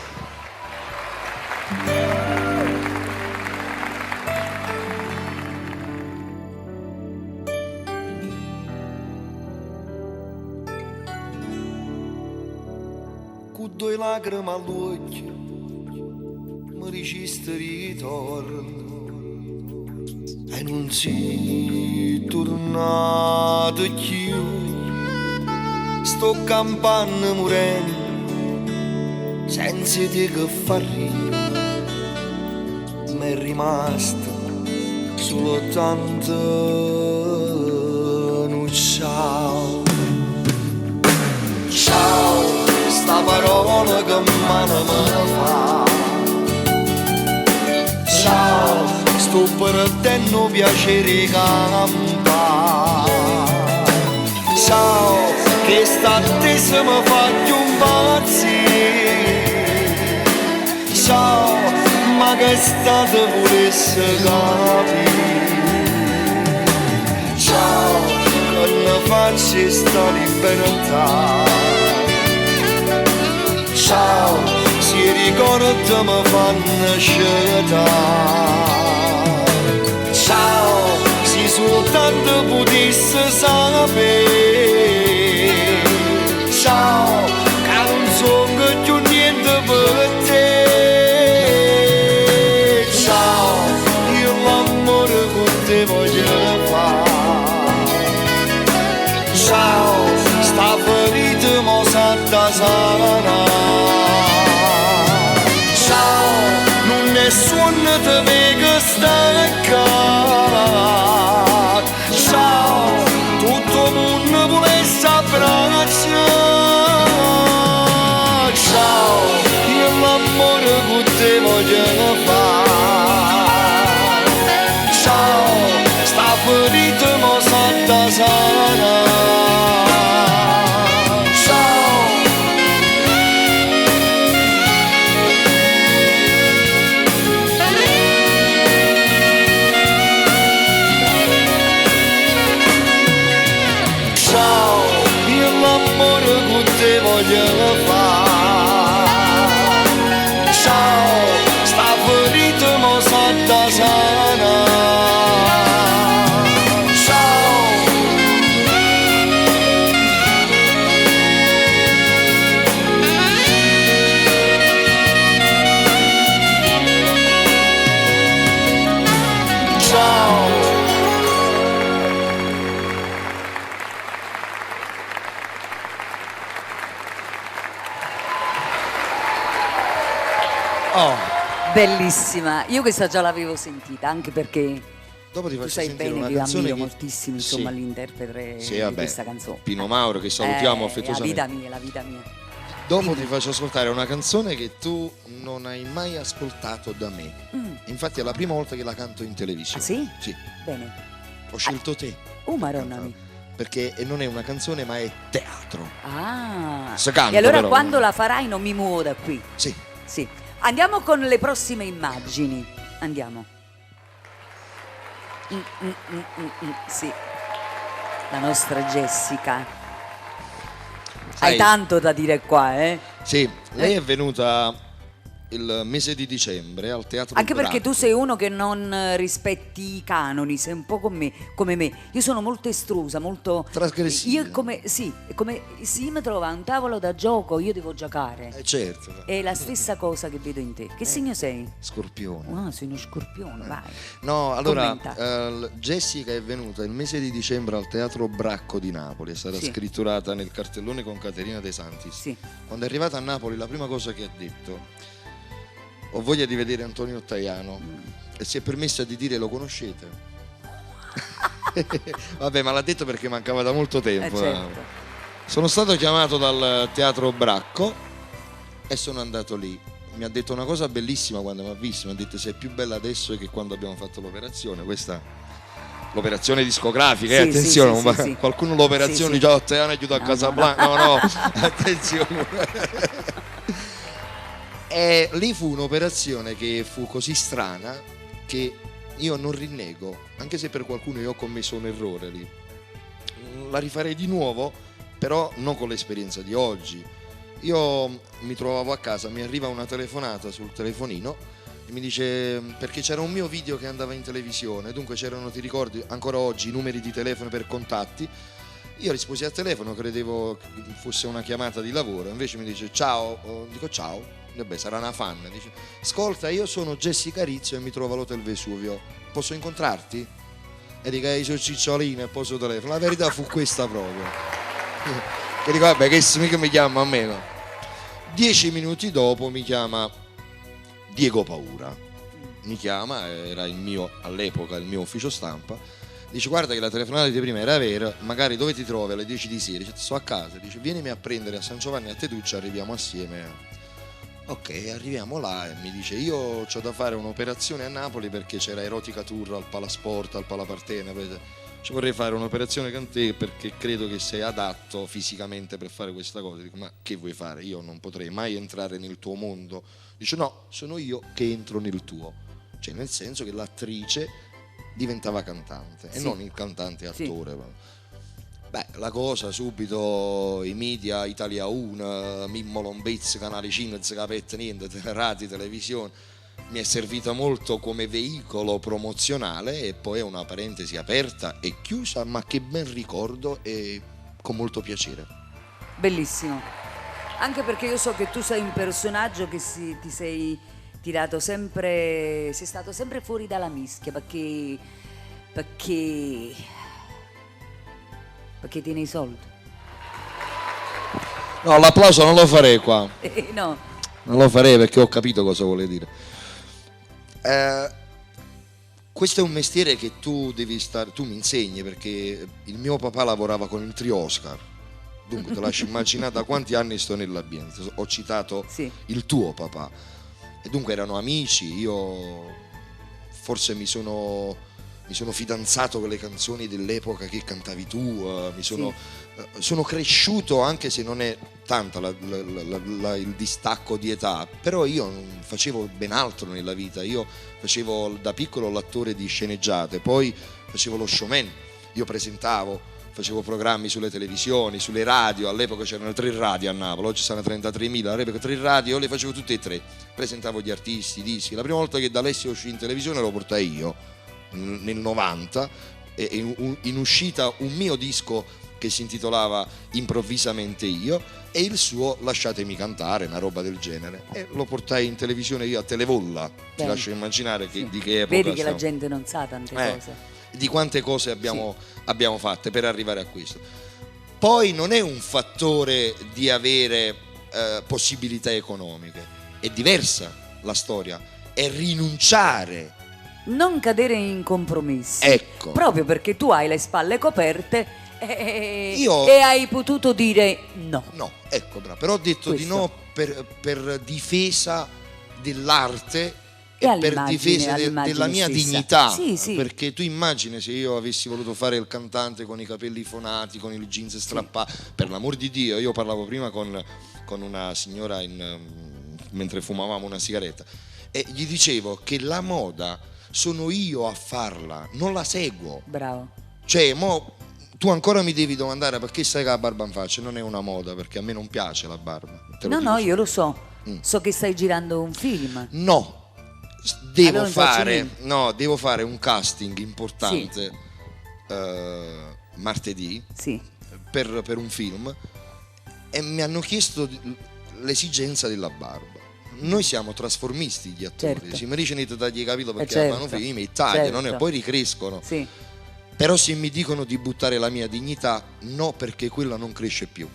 Con due lacrime all'occhio mi registri ritorno e non sei tornato più. Sto campando morendo senza te che fa ridere, mi è rimasto soltanto un ciao. Ciao, sta parola che mano me fa. Ciao, sto perdendo piacere campare. Ciao, che sta attesa mi fa impazzire. Ciao, ma che stato volesse capire. Ciao, che ne faccio sta libertà. Ciao, si ricorda mi fanno scegliere. Ciao, si soltanto potesse sapere. Ciao, che non sono più niente per te. Ciao, io l'amore con te voglio fare. Ciao, sta ferita mo sa da sana. Ciao, non nessuno te vede staccato. Ciao, tutto il mondo volesse abbracciare. Ciao, io l'amore con te voglio fare. Ciao, sta ferita mo sa da sana. Voglio fare. Ciao, sta ferita mo sa da sana. Ciao. Ciao. Oh, Bellissima. Io questa già l'avevo sentita, anche perché dopo ti tu faccio sai sentire bene una che io canzone ammiro che... moltissimo, insomma, Sì. l'interprete Sì, di vabbè, questa canzone. Pino Mauro, che salutiamo La affettuosamente. vita mia, la vita mia. Dopo ti faccio ascoltare una canzone che tu non hai mai ascoltato da me. Infatti è la prima volta che la canto in televisione. Ah, sì? Sì. Bene. Ho scelto te. Maronna mia. perché non è una canzone ma è teatro. Ah, Si canta, e allora però. quando la farai non mi muovo da qui. Sì. Sì. Andiamo con le prossime immagini. Andiamo. Sì. La nostra Jessica. Hai Sai- tanto da dire qua, eh? Sì, lei è venuta il mese di dicembre al Teatro Anche perché Bracco. tu sei uno che non rispetti i canoni, sei un po' come me. Io sono molto estrusa, molto Trasgressiva. Io come sì, mi trova a un tavolo da gioco, io devo giocare. Certo, È la stessa cosa che vedo in te. Che segno sei? Scorpione. Ah, sei uno scorpione, vai. No, allora, Commenta. Jessica è venuta il mese di dicembre al Teatro Bracco di Napoli, è stata Sì. scritturata nel cartellone con Caterina De Santis. Sì. Quando è arrivata a Napoli la prima cosa che ha detto: ho voglia di vedere Antonio Tajano, e si è permessa di dire: lo conoscete? Vabbè, ma l'ha detto perché mancava da molto tempo. Certo. Sono stato chiamato dal Teatro Bracco e sono andato lì. Mi ha detto una cosa bellissima quando mi ha visto, mi ha detto: sei più bella adesso che quando abbiamo fatto l'operazione. Questa l'operazione discografica, Sì, attenzione, sì, ma sì, sì. qualcuno l'operazione Sì, sì. già a Tajano aiuta a No, Casablanca. No, attenzione. E lì fu un'operazione che fu così strana che io non rinnego, anche se per qualcuno io ho commesso un errore lì. La rifarei di nuovo, però non con l'esperienza di oggi. Io mi trovavo a casa, mi arriva una telefonata sul telefonino e mi dice: perché c'era un mio video che andava in televisione, dunque c'erano, ti ricordi, ancora oggi i numeri di telefono per contatti. Io risposi al telefono, credevo che fosse una chiamata di lavoro, invece mi dice: ciao. Dico: ciao. Vabbè, sarà una fan. Dice: ascolta, io sono Jessica Rizzo e mi trovo all'Hotel Vesuvio, posso incontrarti? E dico: sono cicciolino e poso telefono. La verità fu questa proprio. Che dico: vabbè, che mica mi chiama a me, no? 10 minuti dopo mi chiama Diego Paura, mi chiama, era all'epoca il mio ufficio stampa. Dice: guarda che la telefonata di prima era vera, magari dove ti trovi alle 10 di sera? Dice: sto a casa. Dice: vienimi a prendere a San Giovanni a Teduccia, arriviamo assieme. Ok, arriviamo là e mi dice: io ho da fare un'operazione a Napoli perché c'era Erotica Tour al Palasport, al Palapartena, ci vorrei fare un'operazione con te perché credo che sei adatto fisicamente per fare questa cosa. Dico: ma che vuoi fare? Io non potrei mai entrare nel tuo mondo. Dice: no, sono io che entro nel tuo, cioè nel senso che l'attrice diventava cantante e Sì. non il cantante Sì. attore. Beh, la cosa subito, i media, Italia 1, Mimmo Lombezzi, Canale 5, non si capette niente, radio, televisione, mi è servita molto come veicolo promozionale e poi è una parentesi aperta e chiusa, ma che ben ricordo e con molto piacere. Bellissimo. Anche perché io so che tu sei un personaggio che ti sei tirato sempre, sei stato sempre fuori dalla mischia perché tieni i soldi. No, l'applauso non lo farei qua. No. Non lo farei perché ho capito cosa vuole dire. Questo è un mestiere che tu mi insegni, perché il mio papà lavorava con il trio Oscar. Dunque te lascio immaginare da quanti anni sto nell'ambiente. Ho citato il tuo papà. E dunque erano amici, io forse mi sono fidanzato con le canzoni dell'epoca che cantavi tu, sono cresciuto, anche se non è tanta il distacco di età, però io facevo ben altro nella vita. Io facevo da piccolo l'attore di sceneggiate, poi facevo lo showman, io presentavo, facevo programmi sulle televisioni, sulle radio. All'epoca c'erano 3 radio a Napoli, oggi sono 33.000, all'epoca 3 radio, le facevo tutte e 3, presentavo gli artisti, i dischi. La prima volta che D'Alessio uscì in televisione lo portai io nel 90, in uscita un mio disco che si intitolava Improvvisamente io e il suo Lasciatemi cantare, una roba del genere, e lo portai in televisione io a Televolla. Ti lascio immaginare di che epoca Vedi che la gente non sa tante cose. Di quante cose abbiamo fatte per arrivare a questo. Poi non è un fattore di avere possibilità economiche, è diversa la storia, è rinunciare. Non cadere in compromessi. Ecco. Proprio perché tu hai le spalle coperte e Io- hai potuto dire no. No, ecco, bravo. Però ho detto Questo. di no per difesa dell'arte E per all'immagine, difesa all'immagine della mia stessa. dignità. Sì, sì. Perché tu immagini se io avessi voluto fare il cantante con i capelli fonati, con il jeans strappati, per l'amor di Dio, io parlavo prima con una signora mentre fumavamo una sigaretta e gli dicevo che la moda sono io a farla, non la seguo. Bravo. Cioè, tu ancora mi devi domandare perché stai con la barba in faccia, non è una moda, perché a me non piace la barba. Te lo dico Io lo so. So che stai girando un film. No, devo Allora non faccio fare, niente. no, devo fare un casting importante martedì Sì. per un film e mi hanno chiesto l'esigenza della barba. Noi siamo trasformisti gli attori, Certo. se mi dice di tagliare i capelli perché certo. fanno film, mi tagliano, Certo. poi ricrescono. Sì. Però se mi dicono di buttare la mia dignità, no, perché quella non cresce più.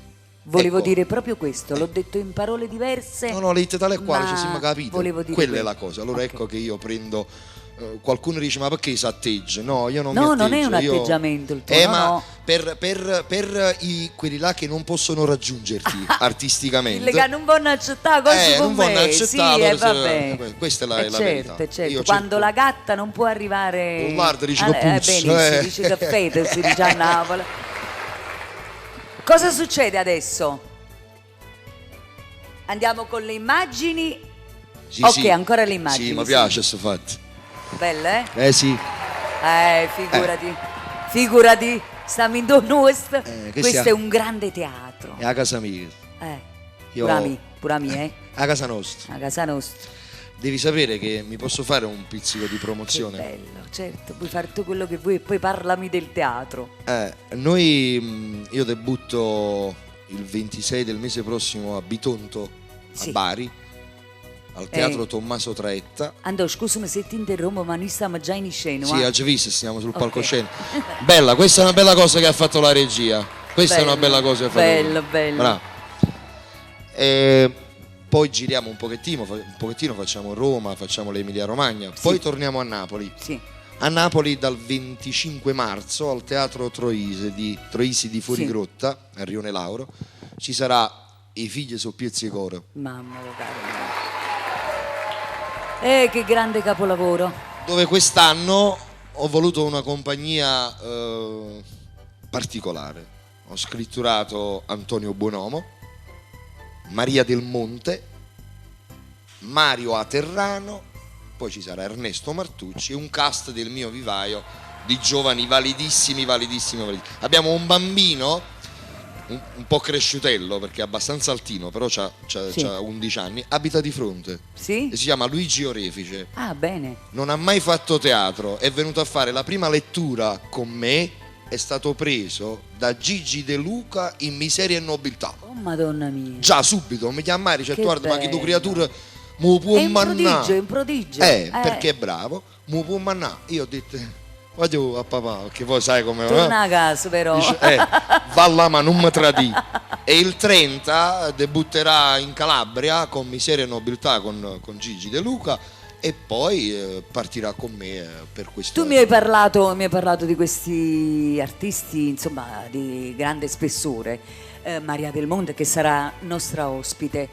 Volevo Ecco. dire proprio questo, l'ho detto in parole diverse. No, lette tale e quale, ma ci siamo capiti. volevo dire Quella è questo. la cosa. Allora Ok. ecco che io prendo. Qualcuno dice: ma perché si atteggia? No, io non No, mi atteggio. non è un io- atteggiamento il tuo, ma no. per quelli là che non possono raggiungerti artisticamente. Che non vogliono accettare cose non con vogliono me. accettare, Sì, allora vabbè. questa è la certo, verità. certo. Io Quando cerco- la gatta non può arrivare. Guarda, dice che puzza, benissimo, dice che fete, si dice a Napoli. Cosa succede adesso? Andiamo con le immagini. Sì, Ok, sì. ancora le immagini. Sì, mi sì. piace sto fatto. Belle, eh? Sì. Figurati, stiamo in Donust. che Questo sia- è un grande teatro. È a casa mia. Io- Pure a me, A casa nostra. a casa nostra. Devi sapere che mi posso fare un pizzico di Che promozione. bello, certo, puoi fare tu quello che vuoi e poi parlami del teatro. Io debutto il 26 del mese prossimo a Bitonto, Sì. a Bari, al teatro Tommaso Traetta. Andò, scusami se ti interrompo, ma noi stiamo già in scena. Sì, già visto, stiamo sul Ok. palcoscenico. Bella, questa è una bella cosa che ha fatto la regia. Questa è una bella cosa che ha fatto. Bello, bello. Bravo. E poi giriamo un pochettino, facciamo Roma, facciamo l'Emilia Romagna, poi torniamo a Napoli. Sì. A Napoli dal 25 marzo al Teatro Troisi di Fuorigrotta, a Rione Lauro, ci sarà I figli su Piezzi e Coro. Mamma mia, che grande capolavoro. Dove quest'anno ho voluto una compagnia particolare. Ho scritturato Antonio Buonomo, Maria Del Monte, Mario Aterrano, poi ci sarà Ernesto Martucci e un cast del mio vivaio di giovani validissimi. Abbiamo un bambino un po' cresciutello perché è abbastanza altino, però c'ha 11 anni, abita di fronte. Sì? E si chiama Luigi Orefice. Ah, bene. Non ha mai fatto teatro, è venuto a fare la prima lettura con me, è stato preso da Gigi De Luca in Miseria e Nobiltà. Oh, Madonna mia. Già subito mi chiama e dice: Che guarda, ma che tu bello. creatura mu può È un mannà. prodigio, è un prodigio. Perché è bravo, mu può mannà. Io ho detto: vado a papà, perché poi sai come Torna a casa, però. Dice, va là ma non mi tradì. E il 30 debutterà in Calabria con Miseria e Nobiltà con Gigi De Luca e poi partirà con me per questo. Tu mi hai parlato di questi artisti, insomma, di grande spessore. Maria Del Monte, che sarà nostra ospite.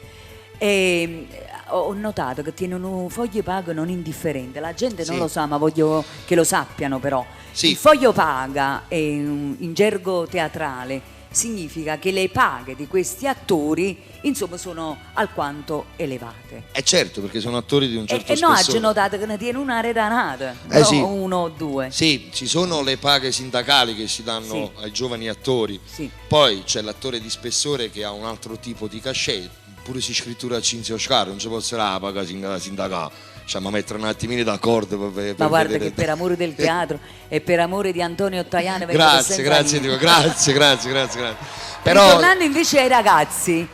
E ho notato che tiene un foglio paga non indifferente. La gente non Sì. lo sa, ma voglio che lo sappiano però. Sì. Il foglio paga, in gergo teatrale, significa che le paghe di questi attori, insomma, sono alquanto elevate. Certo, perché sono attori di un certo E no, spessore. oggi notato che ne tiene una redanata, Sì. uno o due. Sì, ci sono le paghe sindacali che si danno Sì. ai giovani attori. Sì. Poi c'è l'attore di spessore che ha un altro tipo di cachet, pure si scrittura Cinzia Oscar, non ci può essere la paga sindacale. Diciamo, mettere un attimino d'accordo per Ma guarda vedere. che per amore del teatro e per amore di Antonio Tajani Grazie, dico, grazie. Però ritornando invece ai ragazzi,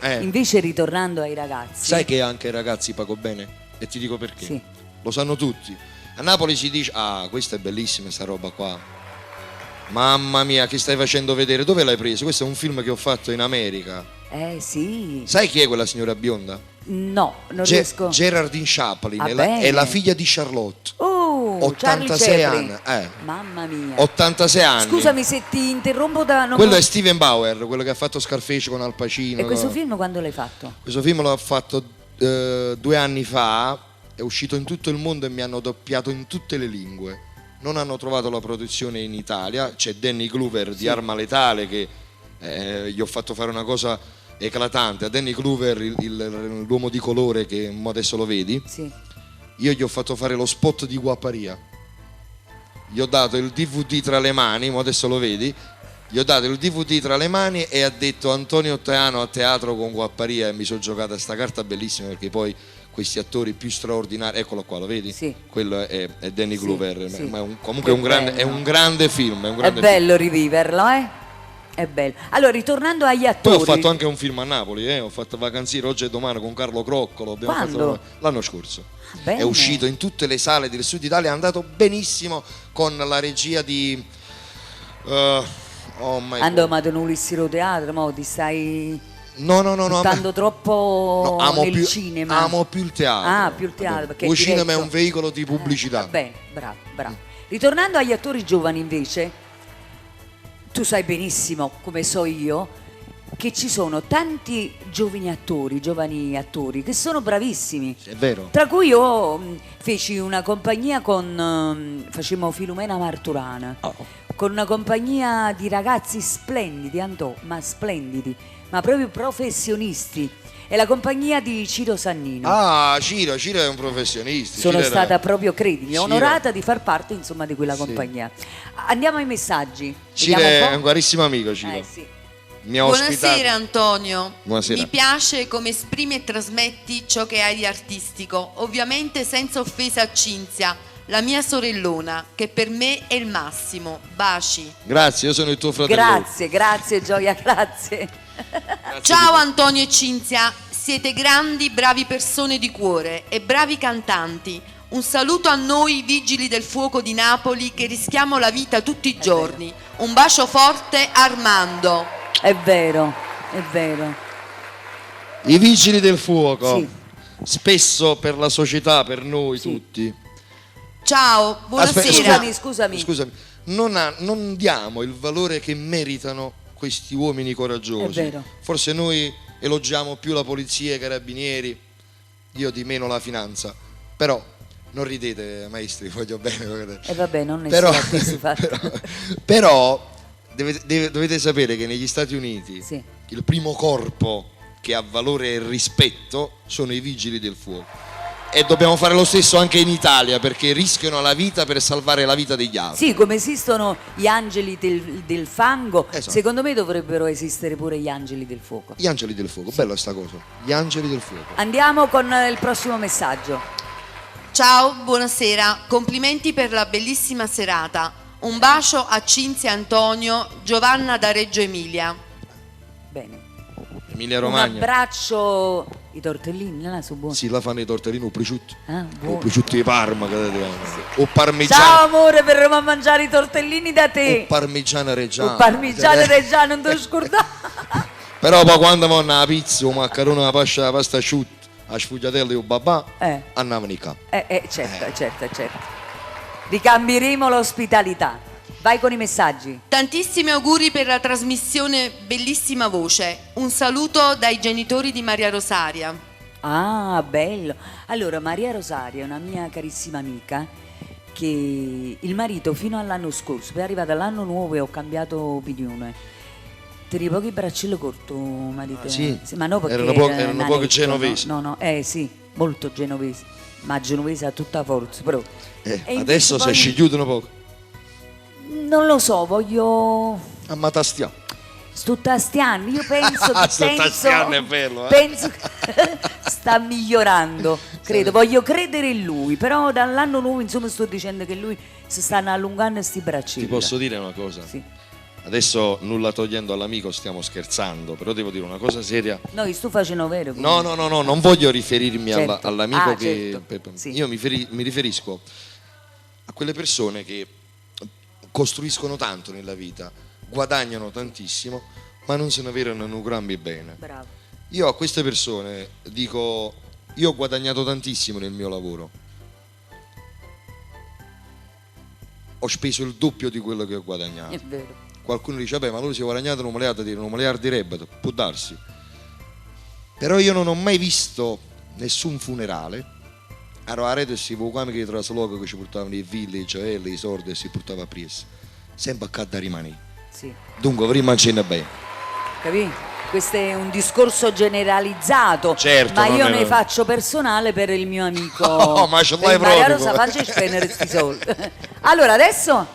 sai che anche ai ragazzi pago bene? E ti dico perché. Sì. Lo sanno tutti. A Napoli si dice: ah, questa è bellissima sta roba qua. Mamma mia, che stai facendo vedere? Dove l'hai preso? Questo è un film che ho fatto in America. Sì. Sai chi è quella signora bionda? No, non riesco. Geraldine Chaplin, Ah, è bene. la figlia di Charlotte. Charlie 86 Chaplin. anni. Mamma mia. 86 anni. Scusami se ti interrompo Quello è Steven Bauer, quello che ha fatto Scarface con Al Pacino. E questo film quando l'hai fatto? Questo film l'ho fatto 2 anni fa è uscito in tutto il mondo e mi hanno doppiato in tutte le lingue. Non hanno trovato la produzione in Italia. C'è Danny Glover di Arma Letale che gli ho fatto fare una cosa eclatante. A Danny Glover, l'uomo di colore che adesso lo vedi, Sì. io gli ho fatto fare lo spot di Guapparia. Gli ho dato il DVD tra le mani, adesso lo vedi. Gli ho dato il DVD tra le mani e ha detto Antonio Teano a teatro con Guapparia, e mi sono giocata sta carta bellissima, perché poi questi attori più straordinari, eccolo qua, lo vedi? Sì. Quello è Danny Sì, Glover, sì. ma comunque Che è un grande film. È un È grande bello riviverlo, È bello. Allora, ritornando agli film. attori. Poi ho fatto anche un film a Napoli, ho fatto Vacanziere oggi e domani con Carlo Croccolo. Abbiamo Quando? fatto l'anno scorso. Bene. È uscito in tutte le sale del Sud Italia, è andato benissimo con la regia di oh my Andò God. ma tu non ulissiro teatro, mo ti stai No, buttando troppo amo nel più, cinema. amo più il teatro. Ah, più il teatro, perché il è cinema è diretto. un veicolo di pubblicità. Beh, bravo. Ritornando agli attori giovani invece, tu sai benissimo, come so io, che ci sono tanti giovani attori che sono bravissimi. È vero. Tra cui io feci una compagnia facemmo Filumena Marturana, con una compagnia di ragazzi splendidi, splendidi, ma proprio professionisti. È la compagnia di Ciro Sannino. Ah, Ciro è un professionista. Sono Ciro era- stata proprio, credimi, Ciro- onorata di far parte insomma di quella Sì. compagnia. Andiamo ai messaggi. Ciro Vediamo è un carissimo amico, Ciro. Sì. Mi ha ospitato. Buonasera Antonio. Buonasera. Mi piace come esprimi e trasmetti ciò che hai di artistico, ovviamente senza offesa a Cinzia, la mia sorellona, che per me è il massimo. Baci. Grazie, io sono il tuo fratello. Grazie Gioia, grazie. Grazie Ciao di- Antonio e Cinzia, siete grandi, bravi persone di cuore e bravi cantanti. Un saluto a noi vigili del fuoco di Napoli che rischiamo la vita tutti i giorni. Un bacio forte, Armando. È vero. I vigili del fuoco, Sì. spesso per la società, per noi Sì. tutti. Ciao, buonasera. Aspetta, Scusami. non diamo il valore che meritano questi uomini coraggiosi. È vero. Forse noi elogiamo più la polizia, i carabinieri, io di meno la finanza, però non ridete maestri, voglio bene. E vabbè, non ne Però, sia questi fatti. però dovete sapere che negli Stati Uniti Sì. il primo corpo che ha valore e rispetto sono i vigili del fuoco. E dobbiamo fare lo stesso anche in Italia, perché rischiano la vita per salvare la vita degli altri. Sì, come esistono gli angeli del fango, Esatto. secondo me dovrebbero esistere pure gli angeli del fuoco. Gli angeli del fuoco, bella sta cosa. Gli angeli del fuoco. Andiamo con il prossimo messaggio. Ciao, buonasera. Complimenti per la bellissima serata. Un bacio a Cinzia e Antonio, Giovanna da Reggio Emilia. Bene. Emilia Un Romagna. abbraccio. I tortellini, là sono buoni. Sì, la fanno i tortellini o prosciutto. Ah, O buoni. prosciutto di Parma, o parmigiano. Ciao amore, verremo a mangiare i tortellini da O te. parmigiano reggiano. Un parmigiano reggiano, non ti scordare. Però poi quando vanno la pizza, o maccherone, la pasta asciutta, la sfugliatella e il babà, andavano in campo. Certo. Ricambieremo l'ospitalità. Vai con i messaggi. Tantissimi auguri per la trasmissione, bellissima voce. Un saluto dai genitori di Maria Rosaria. Ah, bello. Allora, Maria Rosaria è una mia carissima amica che il marito fino all'anno scorso, poi è arrivata l'anno nuovo e ho cambiato opinione. Tenevo pochi braccello corto, marito. Sì? Ma no, perché Erano era pochi netto, genovesi. No, sì, molto genovesi. Ma genovese a tutta forza, però. E invece Adesso poi- si scigliutono poco. Non lo so, voglio... A Matastiano. Sto tastiano, io penso che Sto tastiano è bello, penso che sta migliorando, credo, voglio credere in lui, però dall'anno nuovo insomma sto dicendo che lui si stanno allungando sti bracci. Ti posso dire una cosa? Sì. Adesso nulla togliendo all'amico, stiamo scherzando, però devo dire una cosa seria. No, io sto facendo vero. No, non voglio riferirmi Certo. all'amico Ah, che... certo. Sì. Io mi riferisco a quelle persone che costruiscono tanto nella vita, guadagnano tantissimo, ma non se ne avverano un grammi bene. Bravo. Io a queste persone dico, io ho guadagnato tantissimo nel mio lavoro, ho speso il doppio di quello che ho guadagnato. È vero. Qualcuno dice, vabbè, ma lui si è guadagnato un miliardo di reddito, può darsi. Però io non ho mai visto nessun funerale Allora, a rete si può come che trasloco che ci portavano i village, i sordi e si portava a Priest. Sempre a da rimanere. Sì. Dunque, prima ce ne bene. Capì? Questo è un discorso generalizzato, Certo, ma io non è- ne faccio personale per il mio amico. Oh, ma ce l'hai per Maria proprio. Rosa, faccia spendere questi soldi. Allora, adesso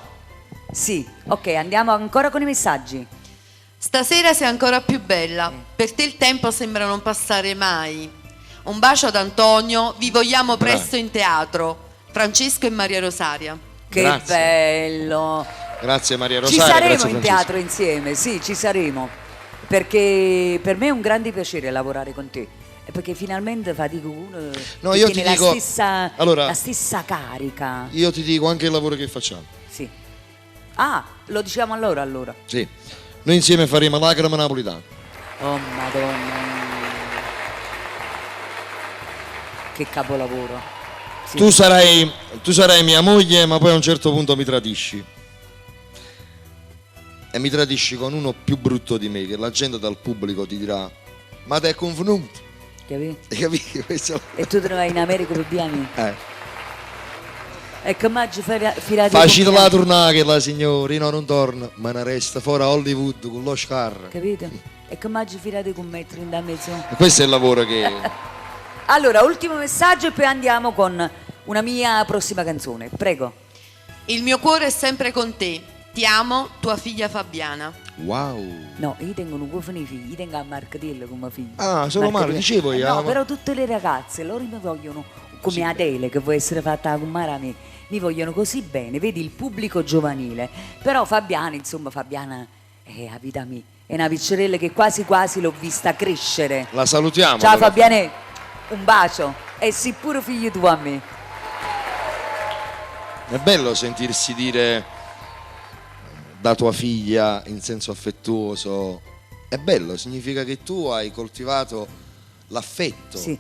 sì, ok, andiamo ancora con i messaggi. Stasera sei ancora più bella. Per te il tempo sembra non passare mai. Un bacio ad Antonio. Vi vogliamo presto in teatro. Francesco e Maria Rosaria. Che Grazie. bello. Grazie Maria Ci Rosaria. saremo grazie in Francesco. teatro insieme, sì, ci saremo. Perché per me è un grande piacere lavorare con te. Perché finalmente fatico uno No, che io ti tiene dico- allora- la stessa carica. Io ti dico anche il lavoro che facciamo. Sì. Ah, lo diciamo allora. Sì. Noi insieme faremo Lacrima Napolitana. Oh Madonna. Che capolavoro. Sì. Tu sarai mia moglie, ma poi a un certo punto mi tradisci. E mi tradisci con uno più brutto di me, che la gente dal pubblico ti dirà: ma te è convenuto? Capì? Hai capito? Questo- E tu te ne vai in America per biani? E che mangi filati Facile la tornare che la signora, io non torno, ma ne resta fuori a Hollywood con lo scar. Capito? E che mangi filati con me 30 mezzo? E questo è il lavoro che... Allora, ultimo messaggio e poi andiamo con una mia prossima canzone. Prego. Il mio cuore è sempre con te. Ti amo, tua figlia Fabiana. Wow. No, io tengo un cuore nei figli, io tengo a Marcatello come figlia. Ah, solo Mara, dicevo io. No, però tutte le ragazze, loro mi vogliono, come Sì, Adele, che può essere fatta con Mara a me, mi vogliono così bene, vedi il pubblico giovanile. Però Fabiana, insomma, Fabiana è la vita mia. È una piccerella che quasi quasi l'ho vista crescere. La salutiamo. Ciao allora. Fabiane, un bacio. E sei pure figlio tuo a me. È bello sentirsi dire da tua figlia in senso affettuoso. È bello, significa che tu hai coltivato l'affetto Sì,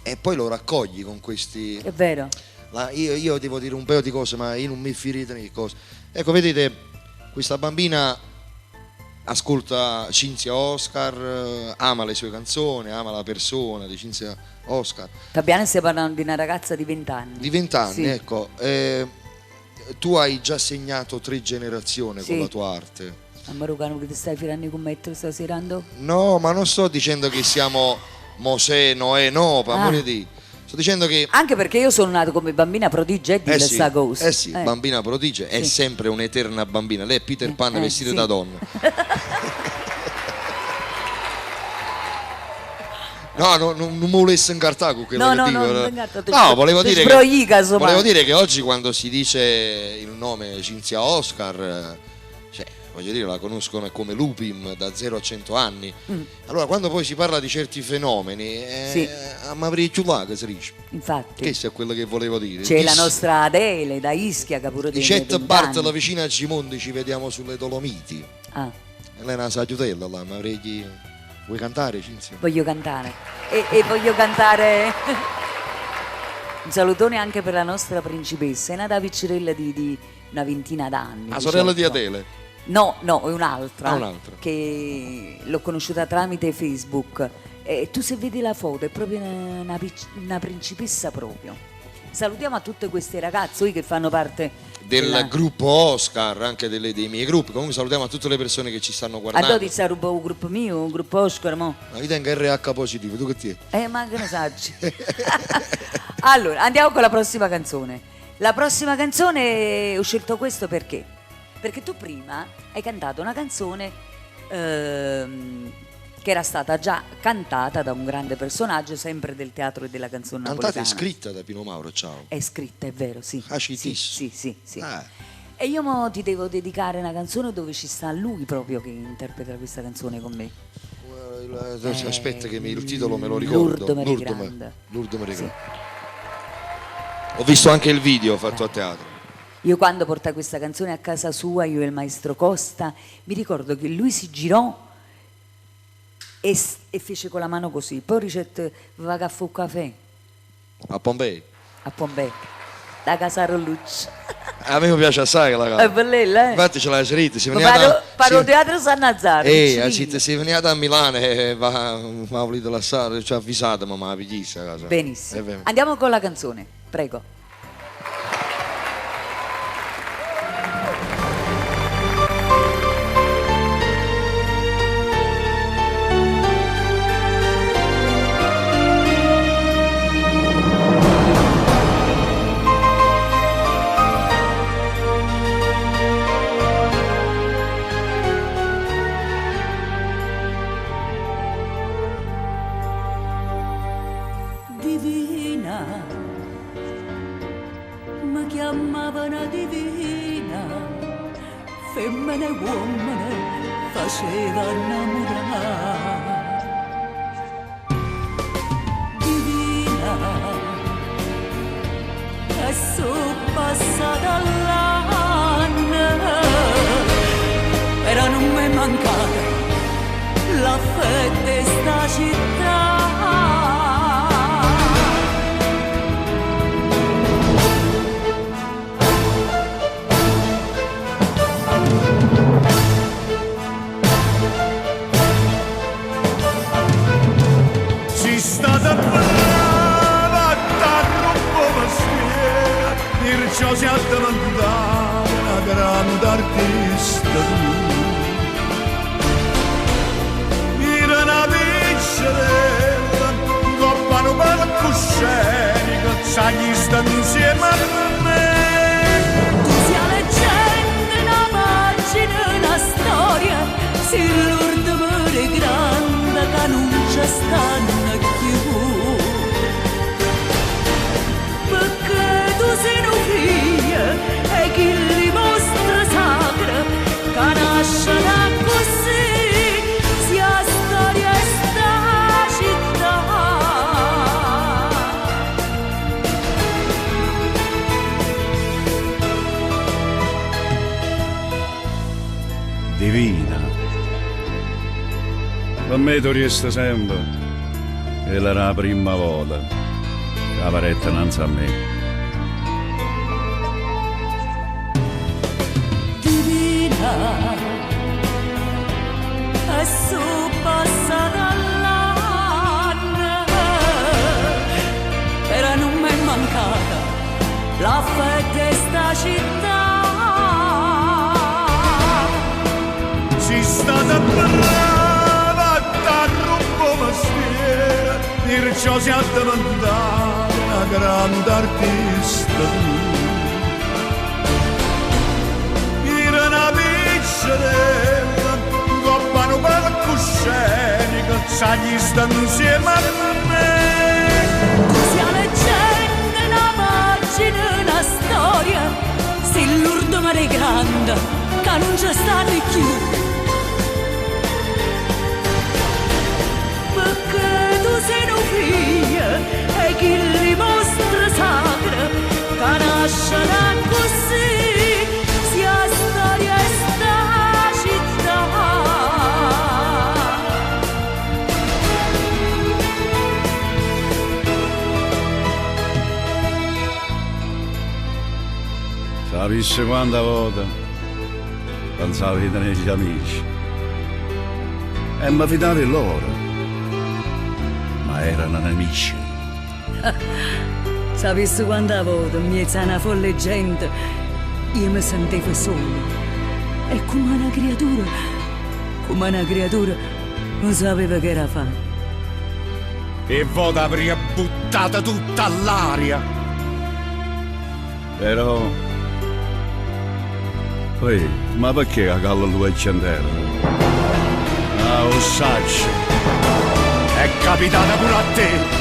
e poi lo raccogli con questi... è vero. Io devo dire un paio di cose, ma io non mi firite di cose. Ecco, vedete, questa bambina ascolta Cinzia Oscar, ama le sue canzoni, ama la persona di Cinzia Oscar. Fabiana, stai parlando di una ragazza di 20 anni. Di 20 anni, Sì. ecco. Tu hai già segnato 3 generazioni Sì. con la tua arte. A Marucano che ti stai firando con me stasera? Ando? No, ma non sto dicendo che siamo Mosè, Noè, no, per amore di. Sto dicendo che Anche perché io sono nata come bambina prodigio e di sì, sta cosa. sì, bambina prodigio è Sì. sempre un'eterna bambina. Lei è Peter Pan vestito sì. da donna. No, non mi volesse incartare con quello No, che no, dico. no, non incartato, No, ti volevo dire sbrogli, insomma. volevo dire che oggi quando si dice il nome Cinzia Oscar, cioè, voglio dire, la conoscono come Lupin da 0 a 100 anni. Allora, quando poi si parla di certi fenomeni, Sì. a Mavri là che si dice. Infatti. Questo è quello che volevo dire. C'è la nostra Adele da Ischia che pure Di tiene Chet 20 Bart, anni. la vicina a Gimondi, ci vediamo sulle Dolomiti. Ah, Elena Sagiutella, là, ma avrei chi... Vuoi cantare, Cinzia? voglio cantare. E voglio cantare un salutone anche per la nostra principessa. È nata piccerella di una ventina d'anni. La sorella di 18. Adele. No, è un'altra. Ah, un'altra. Che l'ho conosciuta tramite Facebook. E tu se vedi la foto è proprio una principessa proprio. Salutiamo a tutte queste ragazze che fanno parte Del gruppo Oscar, anche dei miei gruppi. Comunque salutiamo a tutte le persone che ci stanno guardando. Allora ti sta rubo un gruppo mio, un gruppo Oscar, mo? Ma io tengo RH positivo, tu che ti è? Ma che ne saggi? Allora, andiamo con la prossima canzone. La prossima canzone ho scelto questo perché? Perché tu prima hai cantato una canzone che era stata già cantata da un grande personaggio sempre del teatro e della canzone Cantata napoletana. e scritta da Pino Mauro, ciao. È scritta, è vero, sì. Ah, Sì, citissimo. sì. Ah. E io mo ti devo dedicare una canzone dove ci sta lui proprio che interpreta questa canzone con me. Aspetta che il titolo me lo ricordo. Lourdes Marigrande. Lourdes Marigrande. Ho visto anche il video fatto a teatro. Io quando portai questa canzone a casa sua, io e il maestro Costa, mi ricordo che lui si girò e fece con la mano così. Poi ricette va a fare un caffè A Pompei. a Pompei, da casa Rollucci. A me piace assai la È bella, eh? Infatti ce l'hai scritta. Si veniva Parlo teatro San Nazzaro. si veniva da Milano e mi ha voluto lasciare, ci ha avvisato, ma mi ha avvisato cosa. Benissimo. Andiamo con la canzone, prego. Divina, mi chiamavano divina, femmine e uomini faceva innamorare. Divina, e sono passata l'anno, però non mi è mancata la fede di sta città. Stata brava, t'arrubbo mestiere, perciò si addimandare una grande artista tu. Era una piccerella, coppano palcoscenico, sai stanno insieme a me. Tu sia leggenda, una pagina, una storia, si l'ordine grande che non ci stanno. Perché tu sei un figlio e chi li mostra sacra che nasce da così sia storia e sta città. Divina, per me tu resti sempre. E era la prima volta che la paretta innanzi a me. Divina, e sono passata l'anno, però non mi è mancata la fede di sta città. Si stata brava, t'arrubbo mestiere, perciò si addimandare una grande artista tu. Era una piccerella, coppano palcoscenico, sai stanno insieme a me. Tu sia leggenda, una pagina, una storia, si l'urdo mare grande, che non ci stanno più. Perché tu sei un figlio e chi li mostra sacra che nasce da così sia storia e sta città. Sapessi quanta volta pensavi di tenere gli amici e mi fidavi loro. Erano nemici. Sapessi quanta volta in mezzo a una folle gente io mi sentivo solo e come una creatura non sapeva che era fare. E voi avrei buttata tutta all'aria. Però poi, ma perché la calla lui è centella? Ah, lo sacci. È capitata pure a te.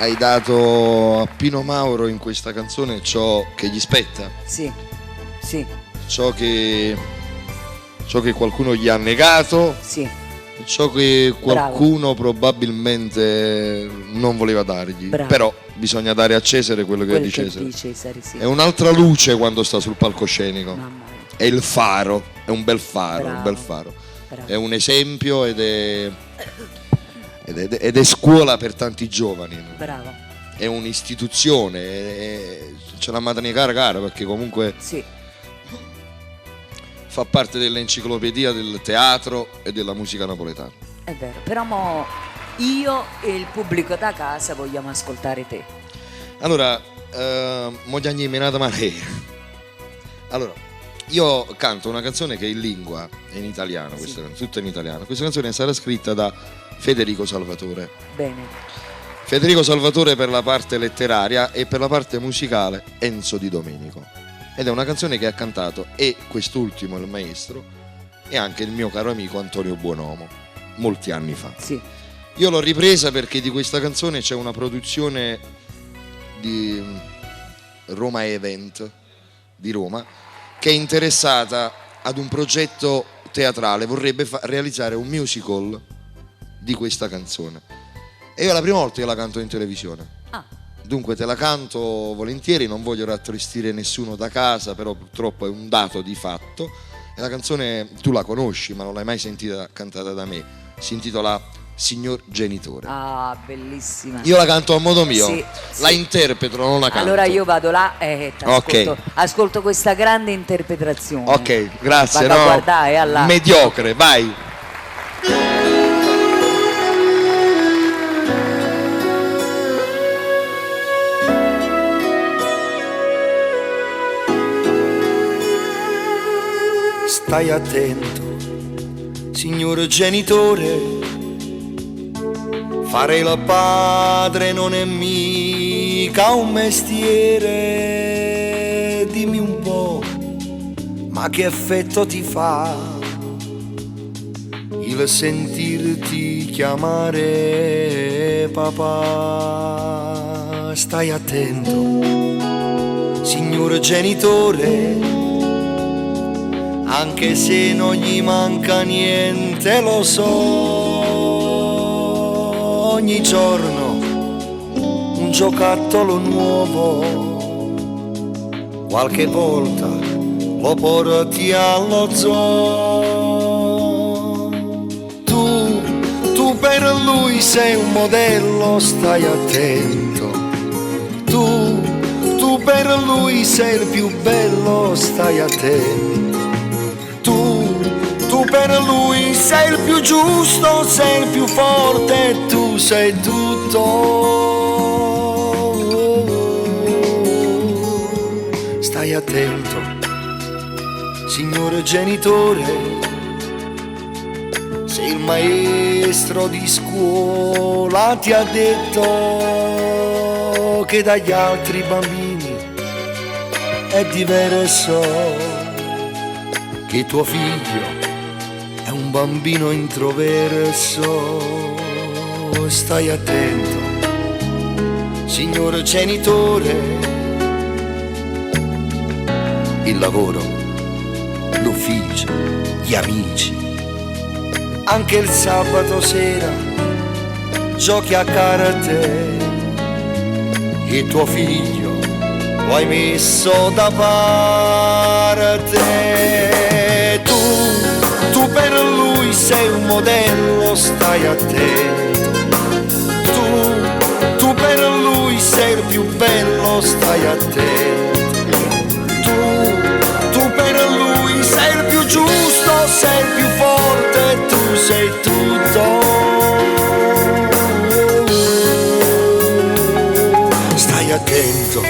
hai dato a Pino Mauro in questa canzone ciò che gli spetta. Sì, sì, Ciò che qualcuno gli ha negato, sì. ciò che qualcuno probabilmente non voleva dargli. Bravo. Però bisogna dare a Cesare quello che è di Quel che Cesare. di Cesare, sì. È un'altra luce quando sta sul palcoscenico. Mamma mia. È il faro, è un bel faro, Bravo. un bel faro. Bravo. È un esempio ed è scuola per tanti giovani. Bravo. È un'istituzione, c'è la madre cara perché comunque Sì. fa parte dell'enciclopedia del teatro e della musica napoletana. È vero, però mo io e il pubblico da casa vogliamo ascoltare te. Allora, Moggiagni menata male. Allora, io canto una canzone che è in lingua, è in italiano, questa canzone, tutta in italiano. Questa canzone sarà scritta da Federico Salvatore. Bene. Federico Salvatore per la parte letteraria e per la parte musicale Enzo Di Domenico. Ed è una canzone che ha cantato e quest'ultimo, il maestro, e anche il mio caro amico Antonio Buonomo, molti anni fa. Sì. Io l'ho ripresa perché di questa canzone c'è una produzione di Roma Event di Roma che è interessata ad un progetto teatrale, vorrebbe realizzare un musical di questa canzone. E io è la prima volta che la canto in televisione. Ah. Dunque te la canto volentieri, non voglio rattristire nessuno da casa, però purtroppo è un dato di fatto. E la canzone tu la conosci, ma non l'hai mai sentita cantata da me. Si intitola Signor Genitore. Ah, bellissima. Io la canto a modo mio, Sì, la sì. interpreto, non la canto. Allora io vado là e Ok. ascolto questa grande interpretazione. Ok, grazie. Vado a No, guardare alla... mediocre, vai. Stai attento, signor genitore, fare il padre non è mica un mestiere. Dimmi un po', ma che effetto ti fa il sentirti chiamare papà? Stai attento, signor genitore, anche se non gli manca niente, lo so, ogni giorno un giocattolo nuovo, qualche volta lo porti allo zoo. Tu per lui sei un modello, stai attento, tu per lui sei il più bello, stai attento. Tu per lui sei il più giusto, sei il più forte, tu sei tutto. Stai attento, signore genitore, se il maestro di scuola ti ha detto che dagli altri bambini è diverso, che tuo figlio è un bambino introverso, stai attento, signor genitore, il lavoro, l'ufficio, gli amici, anche il sabato sera giochi a carte e tuo figlio lo hai messo da parte. Tu per lui sei un modello, stai attento, tu per lui sei il più bello, stai attento, tu per lui sei il più giusto, sei il più forte, tu sei tutto. Stai attento,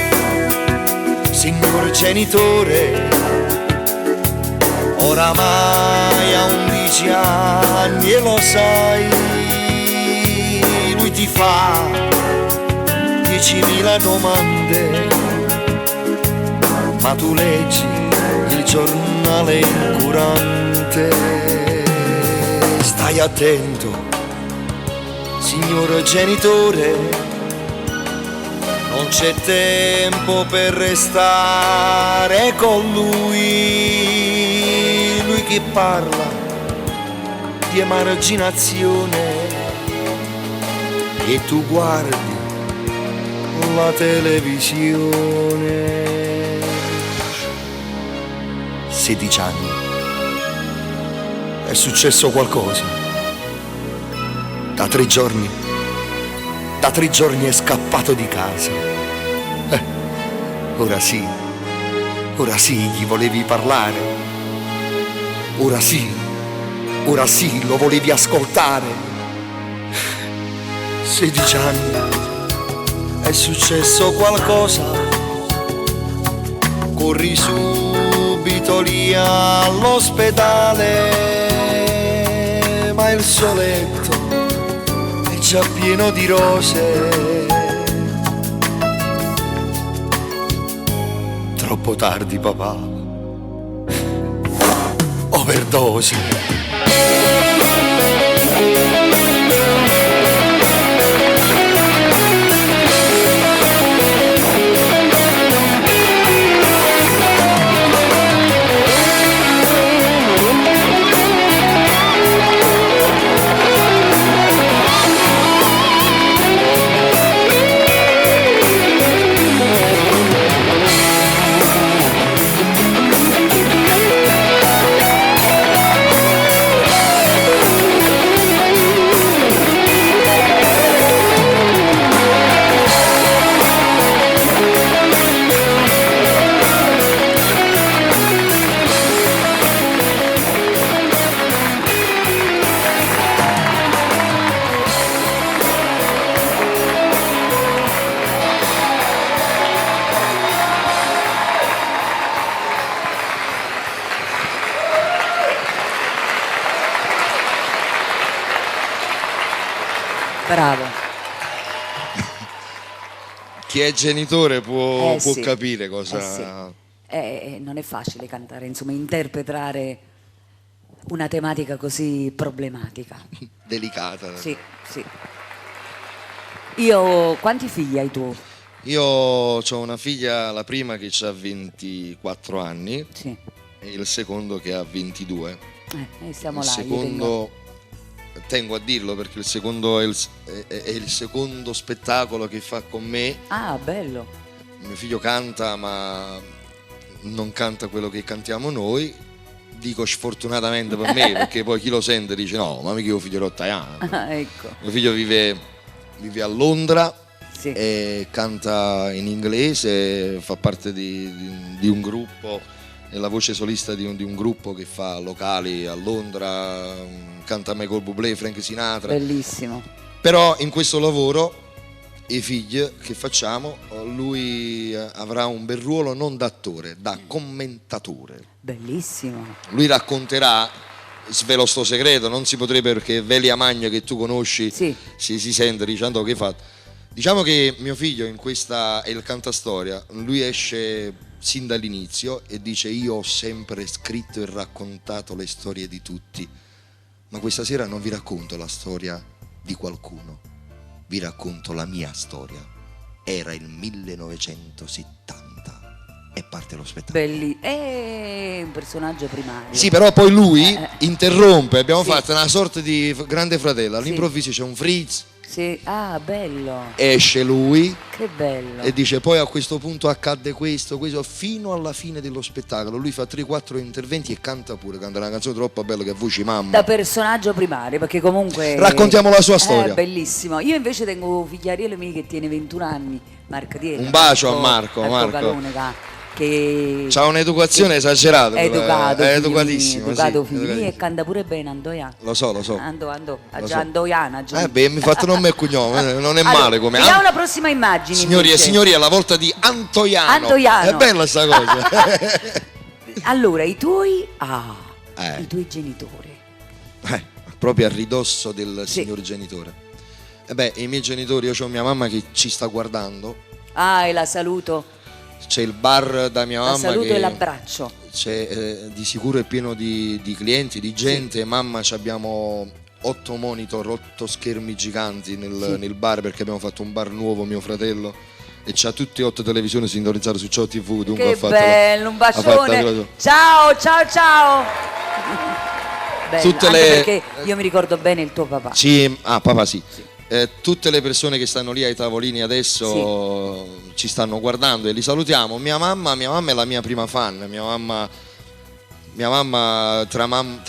signor genitore, oramai ha 11 anni e lo sai, lui ti fa 10.000 domande, ma tu leggi il giornale incurante. Stai attento, signor genitore, Non c'è tempo per restare con lui, lui che parla di emarginazione e tu guardi la televisione. 16 anni. È successo qualcosa. Da 3 giorni è scappato di casa. Ora sì, gli volevi parlare. Ora sì, lo volevi ascoltare. 16 anni, è successo qualcosa. Corri subito lì all'ospedale, ma il suo letto è già pieno di rose. Troppo tardi, papà. Overdose. Bravo. Chi è genitore può Sì. capire cosa... Sì. Non è facile cantare, insomma, interpretare una tematica così problematica. Delicata. Sì, sì. Io, quanti figli hai tu? Io ho una figlia, la prima che ha 24 anni Sì. e il secondo che ha 22. Siamo Il là. io secondo, tengo a dirlo perché il secondo è il secondo spettacolo che fa con me. Ah, bello. Mio figlio canta, ma non canta quello che cantiamo noi. Dico sfortunatamente per me, perché poi chi lo sente dice no, ma mica io figlio italiano. Ecco. Mio figlio vive a Londra. Sì. E canta in inglese, fa parte di un gruppo, è la voce solista di un gruppo che fa locali a Londra, canta Michael Bublé, Frank Sinatra. Bellissimo. Però in questo lavoro, i figli che facciamo, lui avrà un bel ruolo non da attore, da commentatore. Bellissimo. Lui racconterà, svelo sto segreto, non si potrebbe perché Velia Magna che tu conosci Sì. si sente dicendo che fa. Diciamo che mio figlio in questa è il cantastoria, lui esce sin dall'inizio e dice io ho sempre scritto e raccontato le storie di tutti, ma questa sera non vi racconto la storia di qualcuno, vi racconto la mia storia. Era il 1970 e parte lo spettacolo. È un personaggio primario. Sì, però poi lui interrompe, abbiamo Sì. fatto una sorta di grande fratello, Sì. all'improvviso c'è un freeze, Sì. Ah, bello. esce lui Che bello. e dice poi a questo punto accadde questo fino alla fine dello spettacolo. Lui fa 3-4 interventi e canta pure, canta una canzone troppo bella che a voce mamma. Da personaggio primario, perché comunque Raccontiamo la sua storia. Bellissimo. Io invece tengo figliariello mio che tiene 21 anni, Marco Dietro. Un bacio a Marco. Calone, che C'ha un'educazione esagerata, è educato, è figli educatissimo, miei, educato sì, figli miei, e educatissimo. canta pure bene Andoia. Lo so. Lo so. Andoiana. Beh, mi fate nome e cognome, non è Allora, male come vediamo la prossima immagine. Signori e invece. signori, è la volta di Antoiano. Antoiano. È bella sta cosa. Allora, i tuoi genitori. Proprio a ridosso del Sì. signor genitore. I miei genitori, io ho mia mamma che ci sta guardando. E la saluto. C'è il bar da mia La mamma saluto che e l'abbraccio. c'è, di sicuro è pieno di clienti, di gente. Mamma, abbiamo 8 monitor, 8 schermi giganti nel bar perché abbiamo fatto un bar nuovo, mio fratello e c'ha tutte 8 televisioni sintonizzate su Ciao TV, dunque Che ha fatto bello, un bacione. fatto- Ciao, ciao, ciao. Bello, Tutte anche le- perché io mi ricordo bene il tuo papà. Sì, papà sì. Tutte le persone che stanno lì ai tavolini adesso ci stanno guardando e li salutiamo. Mia mamma è la mia prima fan. Mia mamma tra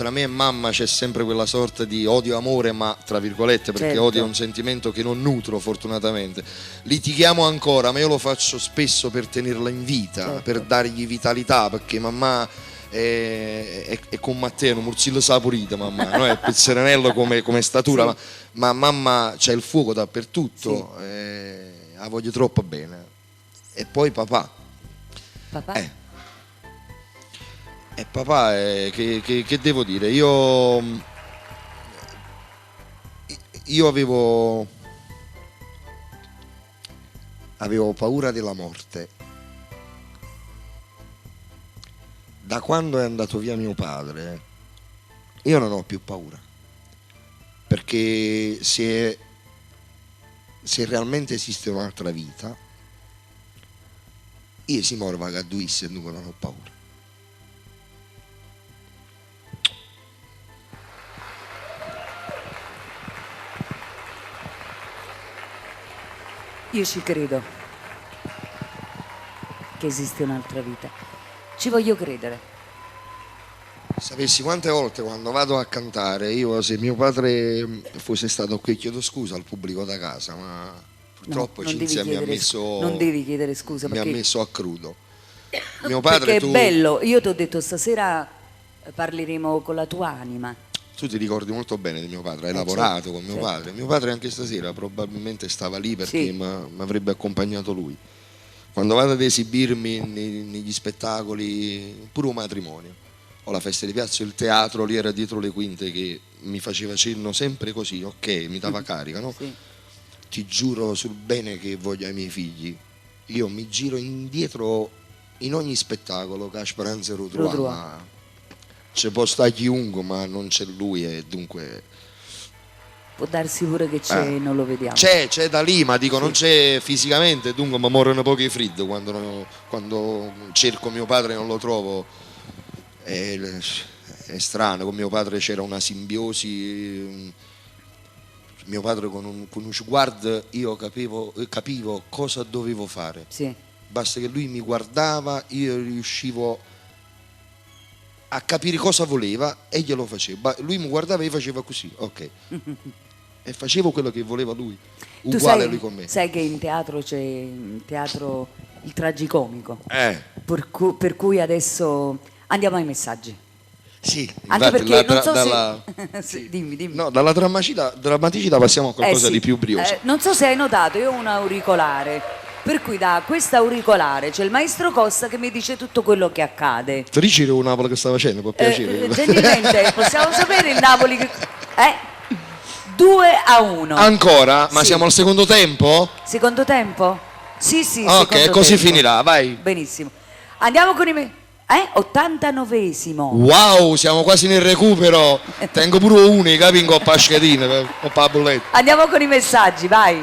me e mamma c'è sempre quella sorta di odio-amore, ma tra virgolette, perché Certo. odio è un sentimento che non nutro fortunatamente. Litighiamo ancora, ma io lo faccio spesso per tenerla in vita, Certo. per dargli vitalità, perché mamma è con Matteo, un murzillo saporito, mamma, no? È pezzeranello come statura, ma mamma c'ha il fuoco dappertutto, la voglio troppo bene. E poi papà. Papà? E papà, che devo dire? Io avevo paura della morte. Da quando è andato via mio padre, io non ho più paura. Perché se realmente esiste un'altra vita, io si morva che a duisse e dunque non ho paura. Io ci credo che esiste un'altra vita. Ci voglio credere. Sapessi quante volte quando vado a cantare, io se mio padre fosse stato qui, chiedo scusa al pubblico da casa, ma purtroppo non devi Cinzia mi ha chiedere non devi chiedere scusa mi ha perché, messo a crudo. Mio padre, perché è bello. Io ti ho detto stasera parleremo con la tua anima. tu ti ricordi molto bene di mio padre, hai certo, lavorato con mio certo. padre. Mio padre anche stasera probabilmente stava lì perché Sì. mi avrebbe accompagnato lui. Quando vado ad esibirmi negli spettacoli, pure un matrimonio, o la festa di piazza, il teatro lì era dietro le quinte che mi faceva cenno sempre così, ok, mi dava carica, no? Sì. Ti giuro sul bene che voglio ai miei figli, io mi giro indietro in ogni spettacolo che ha speranza e Rodrua. ma ci può stare chiunque, ma non c'è lui e dunque Può darsi pure che c'è, non lo vediamo. c'è da lì, ma dico non c'è fisicamente, dunque mi morono pochi freddo quando cerco mio padre e non lo trovo. È strano, con mio padre c'era una simbiosi. Mio padre con uno sguardo io capivo cosa dovevo fare. Sì. Basta che lui mi guardava, io riuscivo a capire cosa voleva e glielo facevo. Lui mi guardava e io facevo così, ok. E facevo quello che voleva lui, Tu uguale a lui con me. sai che in teatro c'è il tragicomico, per cui adesso andiamo ai messaggi. Sì, Anche infatti, perché non so se... sì. dimmi. No, dalla drammaticità passiamo a qualcosa sì. di più brioso. Non so se hai notato, io ho un auricolare, per cui da questo auricolare c'è il maestro Costa che mi dice tutto quello che accade. Felice il Napoli che sta facendo, per piacere. Gentilmente, possiamo sapere il Napoli che... 2-1. Ancora? Ma Sì. siamo al secondo tempo? Secondo tempo? Sì, Ok, secondo così tempo. finirà, vai. Benissimo. Andiamo con i... 89esimo. Wow, siamo quasi nel recupero. Tengo pure uno, capi, in coppa a schedine, coppa a bolletta. Andiamo con i messaggi, vai.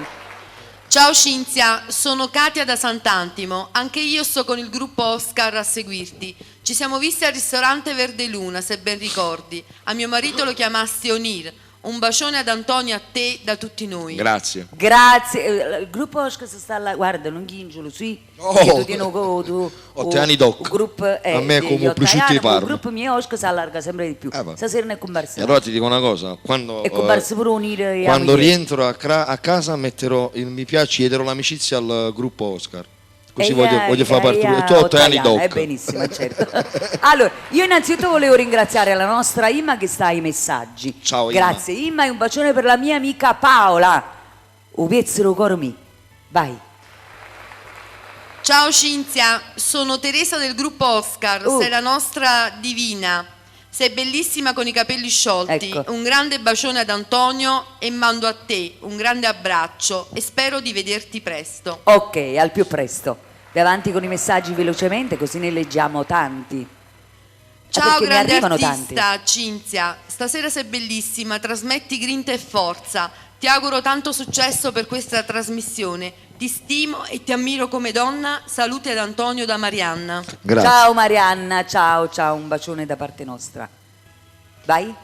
Ciao Cinzia, sono Katia da Sant'Antimo, anche io sto con il gruppo Oscar a seguirti. Ci siamo visti al ristorante Verde Luna, se ben ricordi. A mio marito lo chiamasti Onir. Un bacione ad Antonio, a te, da tutti noi. Grazie. Grazie. Il gruppo Oscar sta là, guarda, non ghingiolo, sì. Oh. Che tu tieni tu. 8 anni doc. Gruppo, A me è come prosciutto di Il Parma. gruppo mio Oscar si allarga sempre di più. Va. Stasera ne è comparso. E allora ti dico una cosa, quando, È comparso pure Onir. quando rientro a casa metterò il mi piace, chiederò l'amicizia al gruppo Oscar. Così voglio fare parte. Tu 8 anni doc. Benissimo, certo. Allora, io innanzitutto volevo ringraziare la nostra Imma che sta ai messaggi. Ciao, Imma. Grazie Imma e un bacione per la mia amica Paola. Upezzero coro mi. Vai. Ciao Cinzia, sono Teresa del gruppo Oscar, sei la nostra divina. Sei bellissima con i capelli sciolti. Ecco. Un grande bacione ad Antonio e mando a te un grande abbraccio e spero di vederti presto. Ok, al più presto. Vai avanti con i messaggi velocemente così ne leggiamo tanti. Ciao perché ne grande arrivano artista Cinzia, stasera sei bellissima, trasmetti grinta e forza. Ti auguro tanto successo per questa trasmissione. Ti stimo e ti ammiro come donna. Salute ad Antonio da Marianna. Grazie. Ciao Marianna, ciao, un bacione da parte nostra. Vai.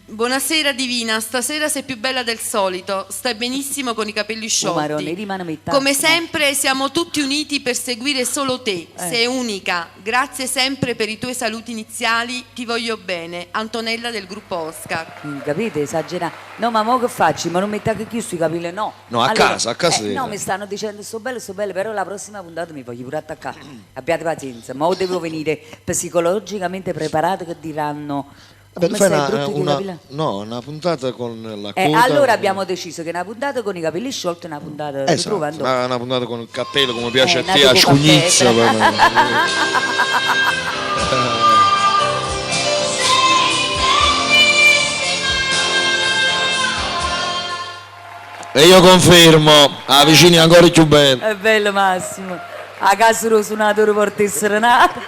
Buonasera Divina, stasera sei più bella del solito, stai benissimo con i capelli Marone, sciolti. rimane Come sempre siamo tutti uniti per seguire solo te, sei unica. Grazie sempre per i tuoi saluti iniziali, ti voglio bene. Antonella del gruppo Oscar. Capite? Esagera. No, ma mo che faccio? Ma non mettate più sui capelli, no. No, a casa No, mi stanno dicendo sto bello, però la prossima puntata mi voglio pure attaccare. Abbiate pazienza, ma devo venire psicologicamente preparato che diranno. Vabbè, Come fai stai brutto di capelli? una puntata con la coda. Allora abbiamo deciso che una puntata con i capelli sciolti e una puntata Esatto, una puntata con il cappello come piace a te, tipo a scugnizza. E io confermo, vicini ancora più bene. È bello Massimo. A casa lo suonatore porta serenata.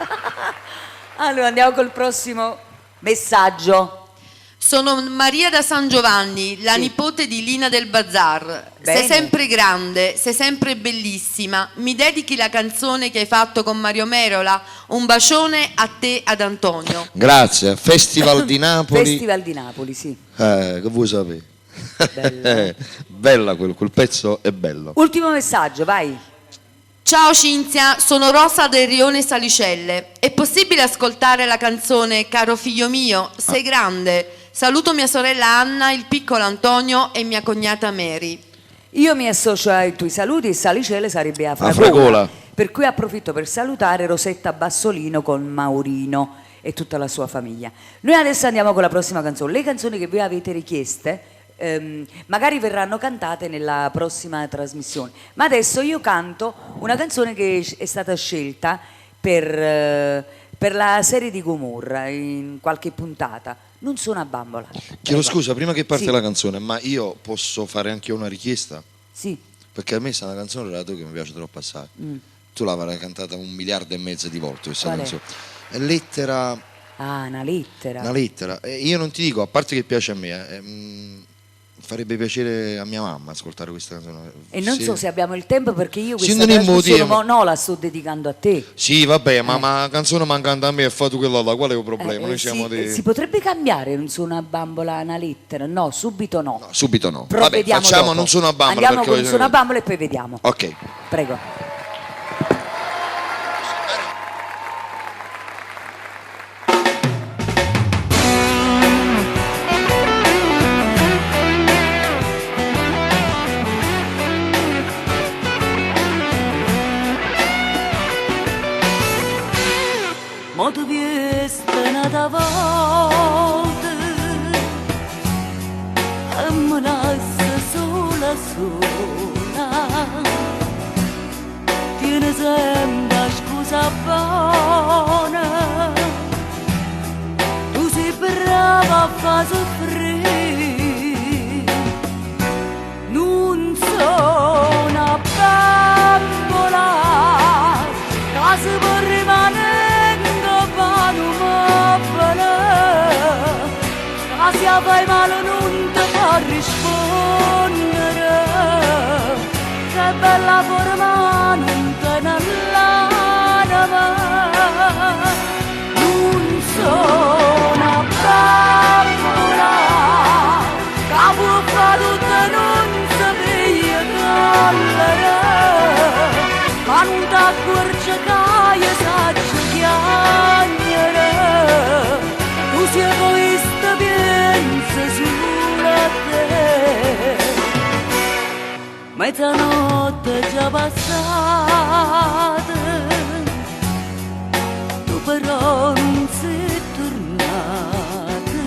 Allora andiamo col prossimo messaggio. Sono Maria da San Giovanni, la nipote di Lina del Bazar. Bene. Sei sempre grande, sei sempre bellissima. Mi dedichi la canzone che hai fatto con Mario Merola? Un bacione a te, ad Antonio. Grazie. Festival di Napoli. Festival di Napoli, sì. Che vuoi sapere? Bella. Bella quel pezzo è bello. Ultimo messaggio, vai. Ciao Cinzia, sono Rosa del Rione Salicelle. È possibile ascoltare la canzone Caro figlio mio, sei grande? Saluto mia sorella Anna, il piccolo Antonio e mia cognata Mary. Io mi associo ai tuoi saluti e Salicele sarebbe a Fragola. Fragola. Per cui approfitto per salutare Rosetta Bassolino con Maurino e tutta la sua famiglia. Noi adesso andiamo con la prossima canzone. Le canzoni che voi avete richieste magari verranno cantate nella prossima trasmissione, ma adesso io canto una canzone che è stata scelta per la serie di Gomorra in qualche puntata. Non sono a bambola. Chiedo scusa, prima che parte Sì. la canzone, ma io posso fare anche una richiesta? Sì. Perché a me sta una canzone che mi piace troppo assai. Tu l'avrai cantata 1,5 miliardi di volte questa Qual è? canzone. È lettera. Ah, una lettera. Una lettera. E io non ti dico, a parte che piace a me, farebbe piacere a mia mamma ascoltare questa canzone. E non Sì. so se abbiamo il tempo perché io Sì, questa non è trasmissione motivo. no, la sto dedicando a te. Sì, vabbè, ma la canzone mancante a me e fa tu quella là, qual è il problema? Noi Sì, siamo dei... si potrebbe cambiare non sono a bambola una lettera? No, subito no. No, subito no. Vabbè, Provvediamo facciamo dopo. non sono a bambola. Andiamo perché con voglio- sono a bambola e poi vediamo. Ok. Prego. Ma tu viesti una volta e mi lasci sola. Tieni sempre scusa buona, tu sei brava a far soffrire. Non sono una bambola che si può rimanere se fai male non ti può rispondere, che bella forma non te ne l'anima. Non sono una bambola che può fare tutto e non sapere collere, ma non ti accorgi che io saggio chiagnere. Tu sei egoista, pensa solo a te. Mezzanotte già passata, tu però non sei tornata.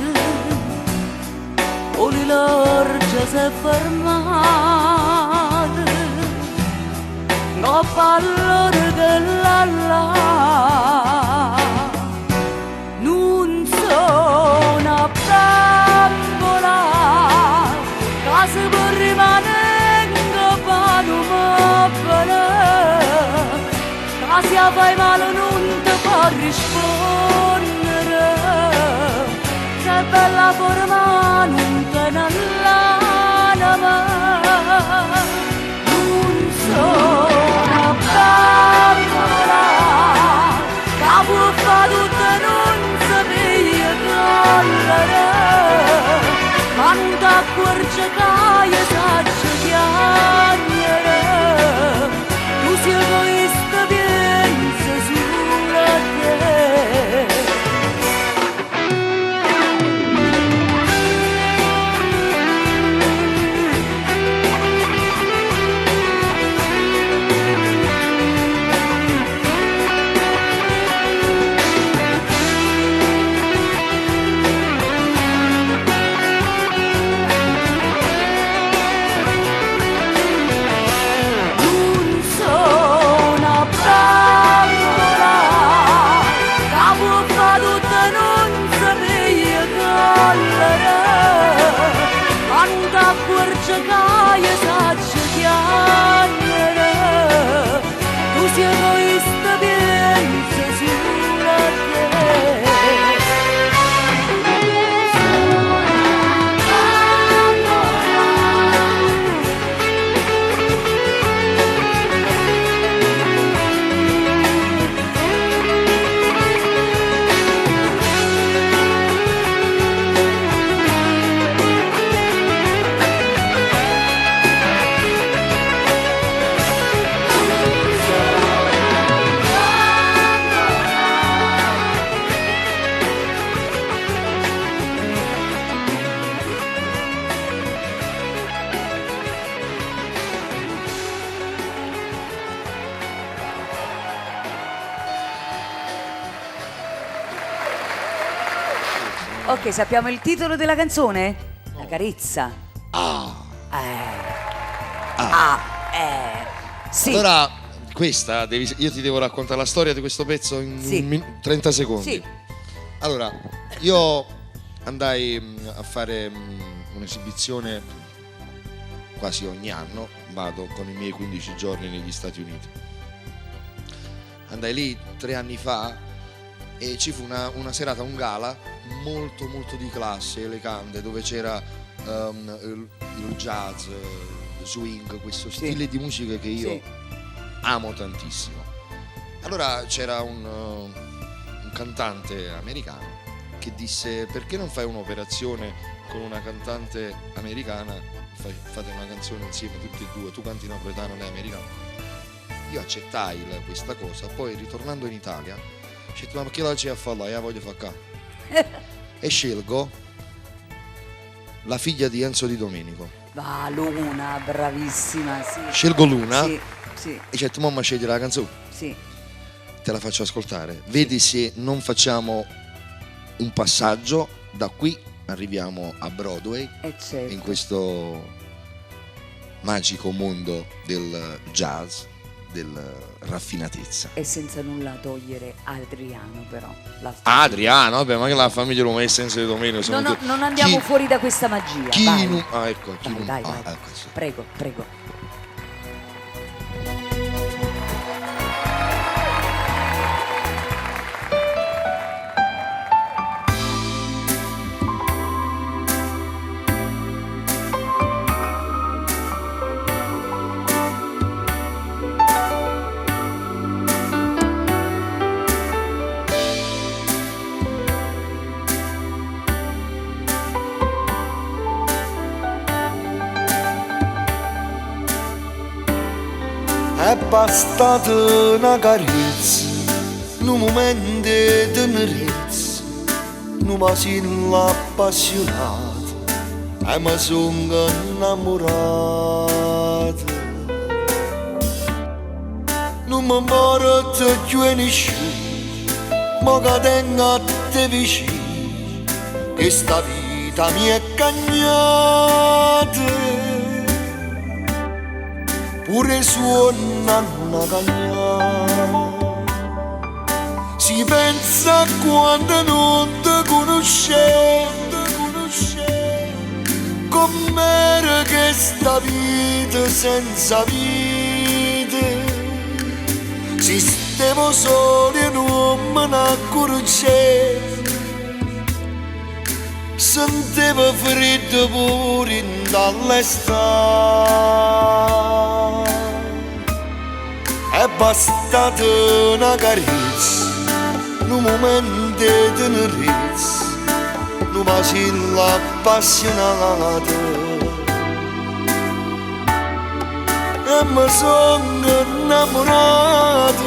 O l'orgia si è fermata, no pallore dell'alla. Non sono una bambola che si può rimanere in campano mobile, che se fai male non ti può rispondere, che bella forma non te ne l'anima. Non quando accorge che io saccio chiamare, tu sei egoista, pensa solo a te. Ok, sappiamo il titolo della canzone? La carezza. Sì. Allora, questa, io ti devo raccontare la storia di questo pezzo in 30 secondi. Sì. Allora, io andai a fare un'esibizione quasi ogni anno, vado con i miei 15 giorni negli Stati Uniti. Andai lì 3 anni fa e ci fu una serata, un gala molto molto di classe, elegante, dove c'era il jazz, swing, questo stile di musica che io amo tantissimo. Allora c'era un cantante americano che disse: perché non fai un'operazione con una cantante americana, fate una canzone insieme tutti e due, tu canti napoletano e lei americano. Io accettai questa cosa, poi ritornando in Italia ho detto: ma che la c'è a fare là? Io voglio fare qua. E scelgo la figlia di Enzo Di Domenico. Luna, bravissima, sì. Scelgo Luna. Sì. E ho detto: mamma, scegli la canzone. Sì. Te la faccio ascoltare. Vedi se non facciamo un passaggio, da qui arriviamo a Broadway, certo. In questo magico mondo del jazz, del raffinatezza. E senza nulla togliere Adriano, però. Adriano, vabbè, ma che la famiglia lo mette senza di domenica. Non andiamo fuori da questa magia. Ecco, vai. Ecco, sì. Prego. È bastata una carezza, un momento di tenerezza, non mi sono appassionato e mi sono innamorato. Non mi importa più nessuno, ma che tengo a te vicino, che sta vita mi è cagnata. Pure suona una cagnata. Si pensa quando non ti conoscevo, com'era che sta vita senza vita. Si stiamo soli e non me ne accorgevo, sentivo freddo pure dall'estate. È bastata una carezza, un momento di tenerezza, un una silla appassionata e mi sono innamorato.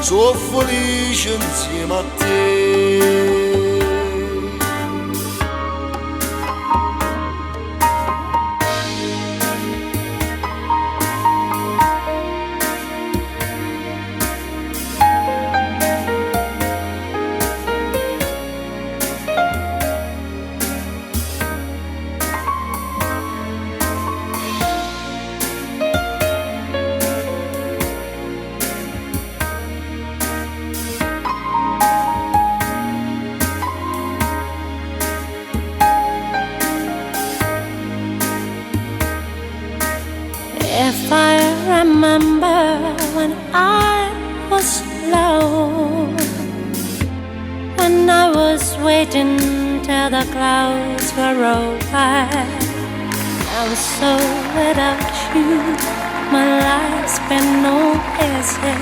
Sono felice insieme a te. If I remember when I was low, when I was waiting till the clouds were over, and so without you, my life's been no easy.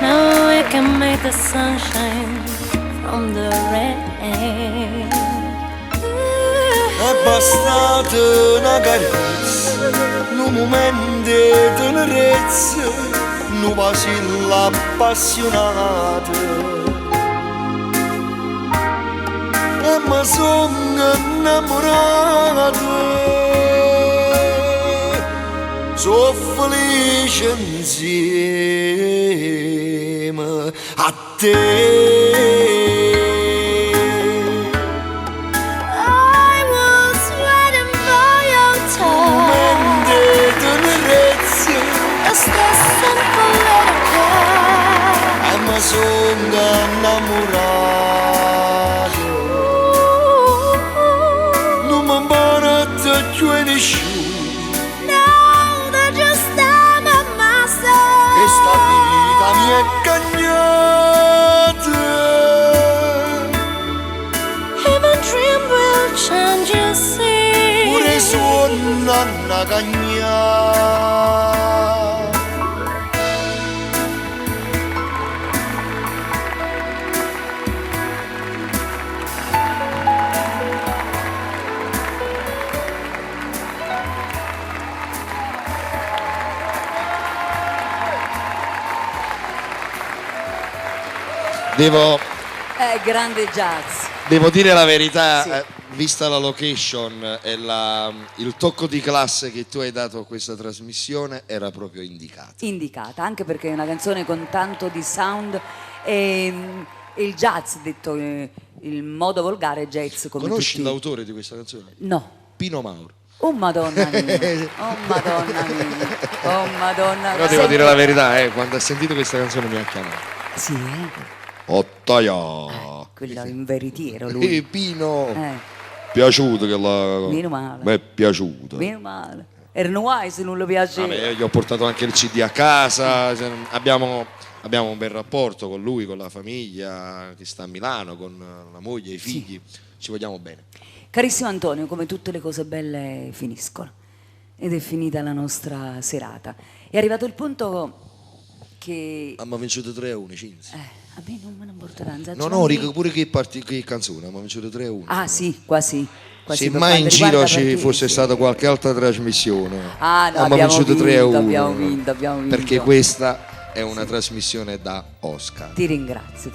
Now I can make the sunshine from the rain. È bastata una carezza, un momento di tenerezza, una silla appassionata e mi sono innamorato. Sono felice insieme a te. Sono innamorato, non mi importa più nessuno. No, they're just time of my soul. Questa vita mi è cagnata. Even dream will change, you see. Pure suona una cagnata. Grande jazz. Devo dire la verità, Sì. Vista la location e il tocco di classe che tu hai dato a questa trasmissione, era proprio Indicata, anche perché è una canzone con tanto di sound e il jazz, detto il modo volgare jazz come Conosci tutti. l'autore di questa canzone? No. Pino Mauro. Oh madonna mia, oh madonna mia, oh madonna. Però devo dire la verità, quando ha sentito questa canzone mi ha chiamato. Sì, Ottaia! quello inveritiero lui. Pino! Piaciuto che la... Meno male. Mi è piaciuto. Meno male. Erano guai se non lo piaceva. Vabbè, gli ho portato anche il CD a casa, abbiamo un bel rapporto con lui, con la famiglia che sta a Milano, con la moglie, i figli, ci vogliamo bene. Carissimo Antonio, come tutte le cose belle finiscono ed è finita la nostra serata. È arrivato il punto che... Abbiamo vinciuto 3-1, Cinzia. A me non me ne importa tanto. No, pure che canzone, abbiamo vinciuto 3-1. Ah sì, quasi. Se mai in giro ci fosse stata qualche altra trasmissione, no, abbiamo vinciuto 3-1. Abbiamo vinto. Perché questa è una trasmissione da Oscar. Ti ringrazio.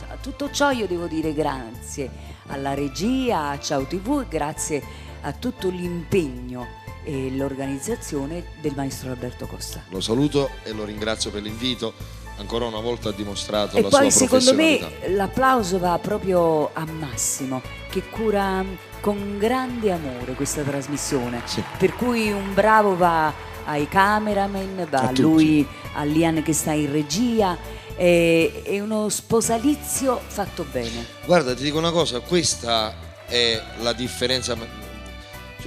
A tutto ciò io devo dire grazie alla regia, a Ciao TV, grazie a tutto l'impegno e l'organizzazione del maestro Alberto Costa. Lo saluto e lo ringrazio per l'invito. Ancora una volta ha dimostrato E la poi sua secondo professionalità. me l'applauso va proprio a Massimo, che cura con grande amore questa trasmissione, per cui un bravo va ai cameraman, va a lui, a Lian che sta in regia, è uno sposalizio fatto bene. Guarda, ti dico una cosa, questa è la differenza.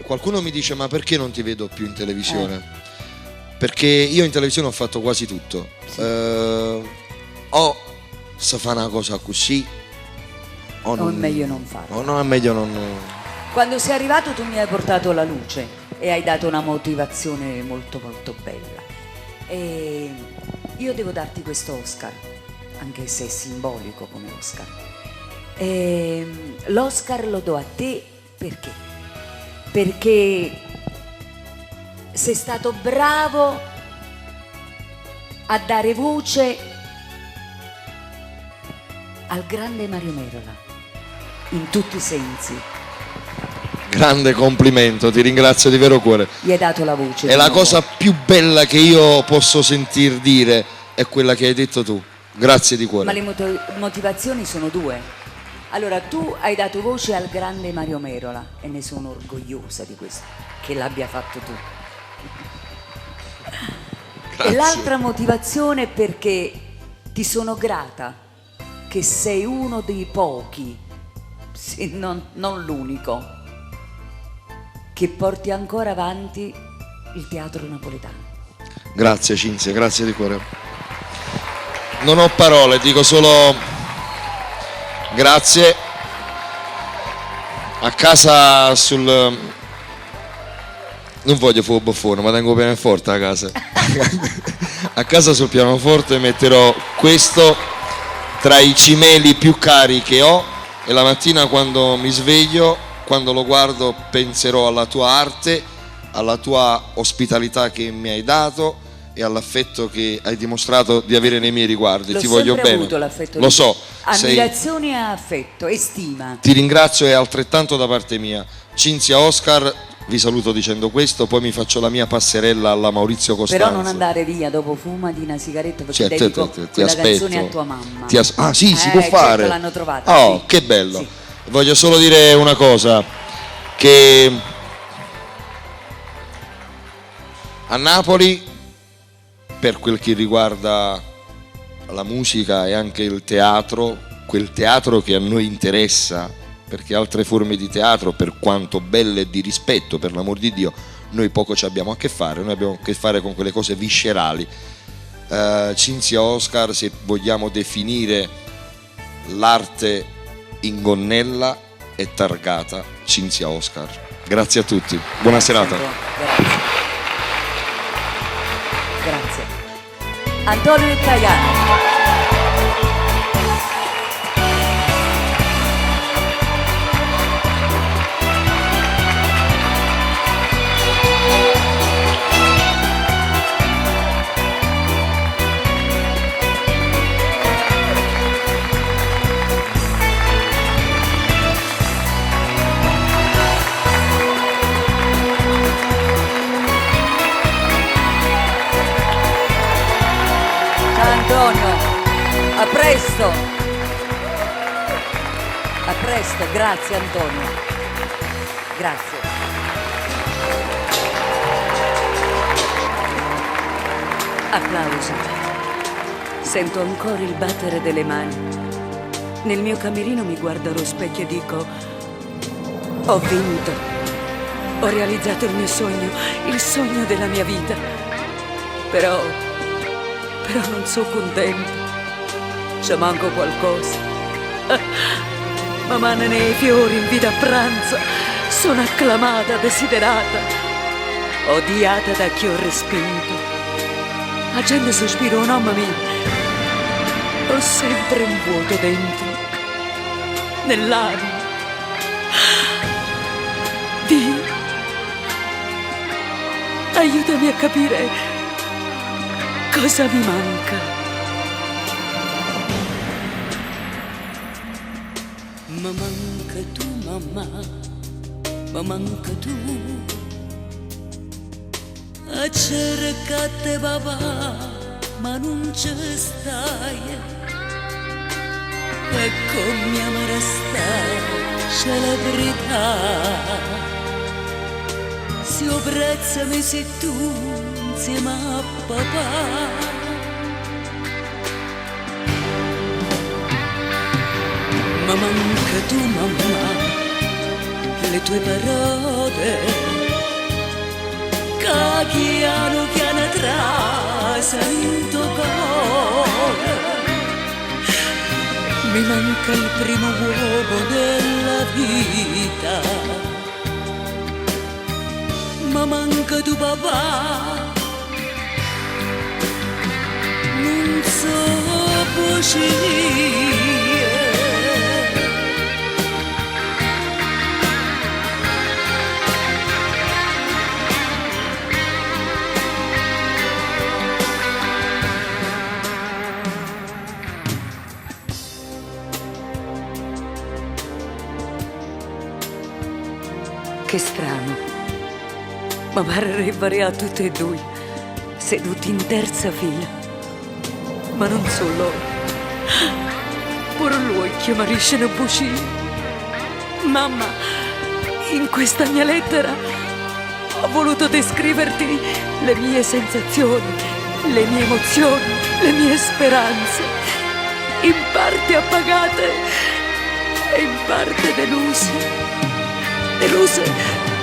Qualcuno mi dice: ma perché non ti vedo più in televisione? Perché io in televisione ho fatto quasi tutto. O se fa una cosa così o è meglio non farlo. No, è meglio non. Quando sei arrivato tu mi hai portato la luce e hai dato una motivazione molto molto bella. E io devo darti questo Oscar, anche se è simbolico come Oscar. L'Oscar lo do a te perché? Perché sei stato bravo a dare voce al grande Mario Merola, in tutti i sensi. Grande complimento, ti ringrazio di vero cuore. Gli hai dato la voce. E la cosa più bella che io posso sentir dire è quella che hai detto tu. Grazie di cuore. Ma le motivazioni sono due. Allora, tu hai dato voce al grande Mario Merola e ne sono orgogliosa di questo, che l'abbia fatto tu. Grazie. E l'altra motivazione è perché ti sono grata che sei uno dei pochi, sì, non l'unico, che porti ancora avanti il teatro napoletano. Grazie Cinzia, grazie di cuore. Non ho parole, dico solo grazie. A casa non voglio fuoco boffone, ma tengo bene forte a casa. A casa sul pianoforte metterò questo tra i cimeli più cari che ho, e la mattina quando mi sveglio, quando lo guardo, penserò alla tua arte, alla tua ospitalità che mi hai dato e all'affetto che hai dimostrato di avere nei miei riguardi. L'ho ti voglio bene. avuto l'affetto Lo so. Ammirazione e affetto e stima. Ti ringrazio, e altrettanto da parte mia. Cinzia, Oscar, vi saluto dicendo questo, poi mi faccio la mia passerella alla Maurizio Costanzo. Però non andare via dopo fuma di una sigaretta, perché Cioè, dedico ti quella aspetto. canzone a tua mamma. Ah sì, si può certo, fare. l'hanno trovata. Oh, sì. che bello. Sì. Voglio solo dire una cosa, che a Napoli, per quel che riguarda la musica e anche il teatro, quel teatro che a noi interessa, perché altre forme di teatro, per quanto belle e di rispetto, per l'amor di Dio, noi poco ci abbiamo a che fare, noi abbiamo a che fare con quelle cose viscerali. Cinzia, Oscar, se vogliamo definire l'arte in gonnella, è targata Cinzia Oscar. Grazie a tutti, buona serata. Grazie. Antonio Caiano. Antonio, a presto. A presto, grazie Antonio. Grazie. Applausi. Sento ancora il battere delle mani. Nel mio camerino mi guardo allo specchio e dico: ho vinto. Ho realizzato il mio sogno, il sogno della mia vita. Però non sono contenta. Ci manco qualcosa. Ma nei fiori in vita a pranzo sono acclamata, desiderata, odiata da chi ho respinto. La gente sospira, oh mamma mia, ho sempre un vuoto dentro, nell'anima. Dio, aiutami a capire cosa mi manca. Ma manca tu, mamma, ma manca tu. A cercate papà, ma non ci stai. E come amare stai, c'è la verità. Se apprezzami se tu insieme a papà. Ma manca tu, mamma, le tue parole che chiano trasano in tuo cuore. Mi manca il primo uomo della vita, ma manca tu papà. Non so può bugie. Che strano, ma pare a tutti e due, seduti in terza fila. Ma non solo loro, pure lui chiamarisce una bugia. Mamma, in questa mia lettera ho voluto descriverti le mie sensazioni, le mie emozioni, le mie speranze, in parte appagate e in parte deluse. Deluse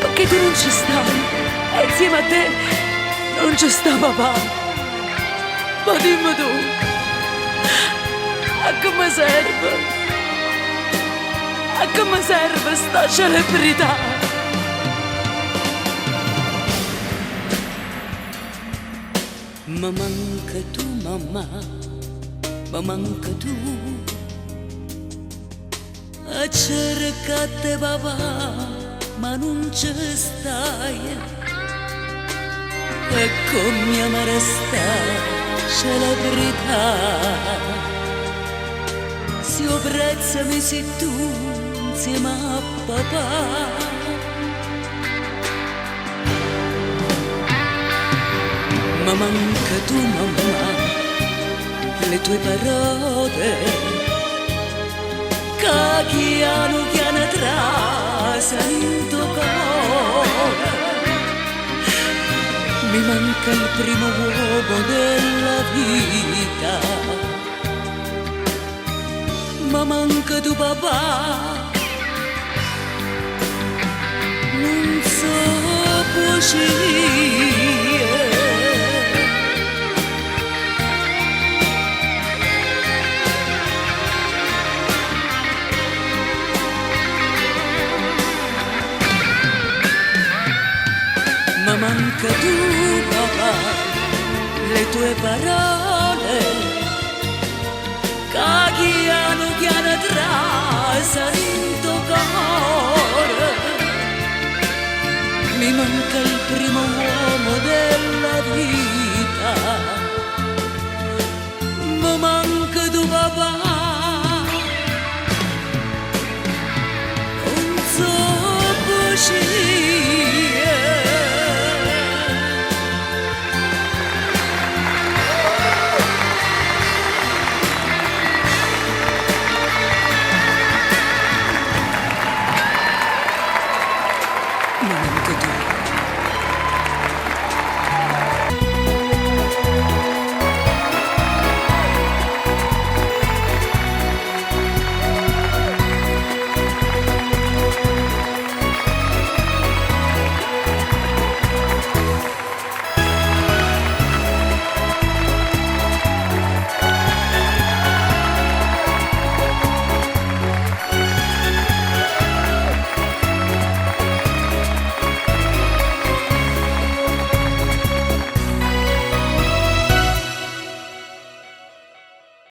perché tu non ci stavi e insieme a te non ci sta papà. Ma dimmi tu, a che mi serve? A che mi serve sta celebrità? Ma manca tu mamma, ma manca tu a cercare papà, ma non ci stai. E come mi resta celebrità, si apprezzami se tu insieme a papà. Ma manca tu mamma, le tue parole che piano piano trasa in tuo cuore. Mi manca il primo uomo della vita, ma manca tu papà. Non so bugie. Ma manca tu papà, le tue parole che piano piano trasa in tuo cuore. Mi manca il primo uomo del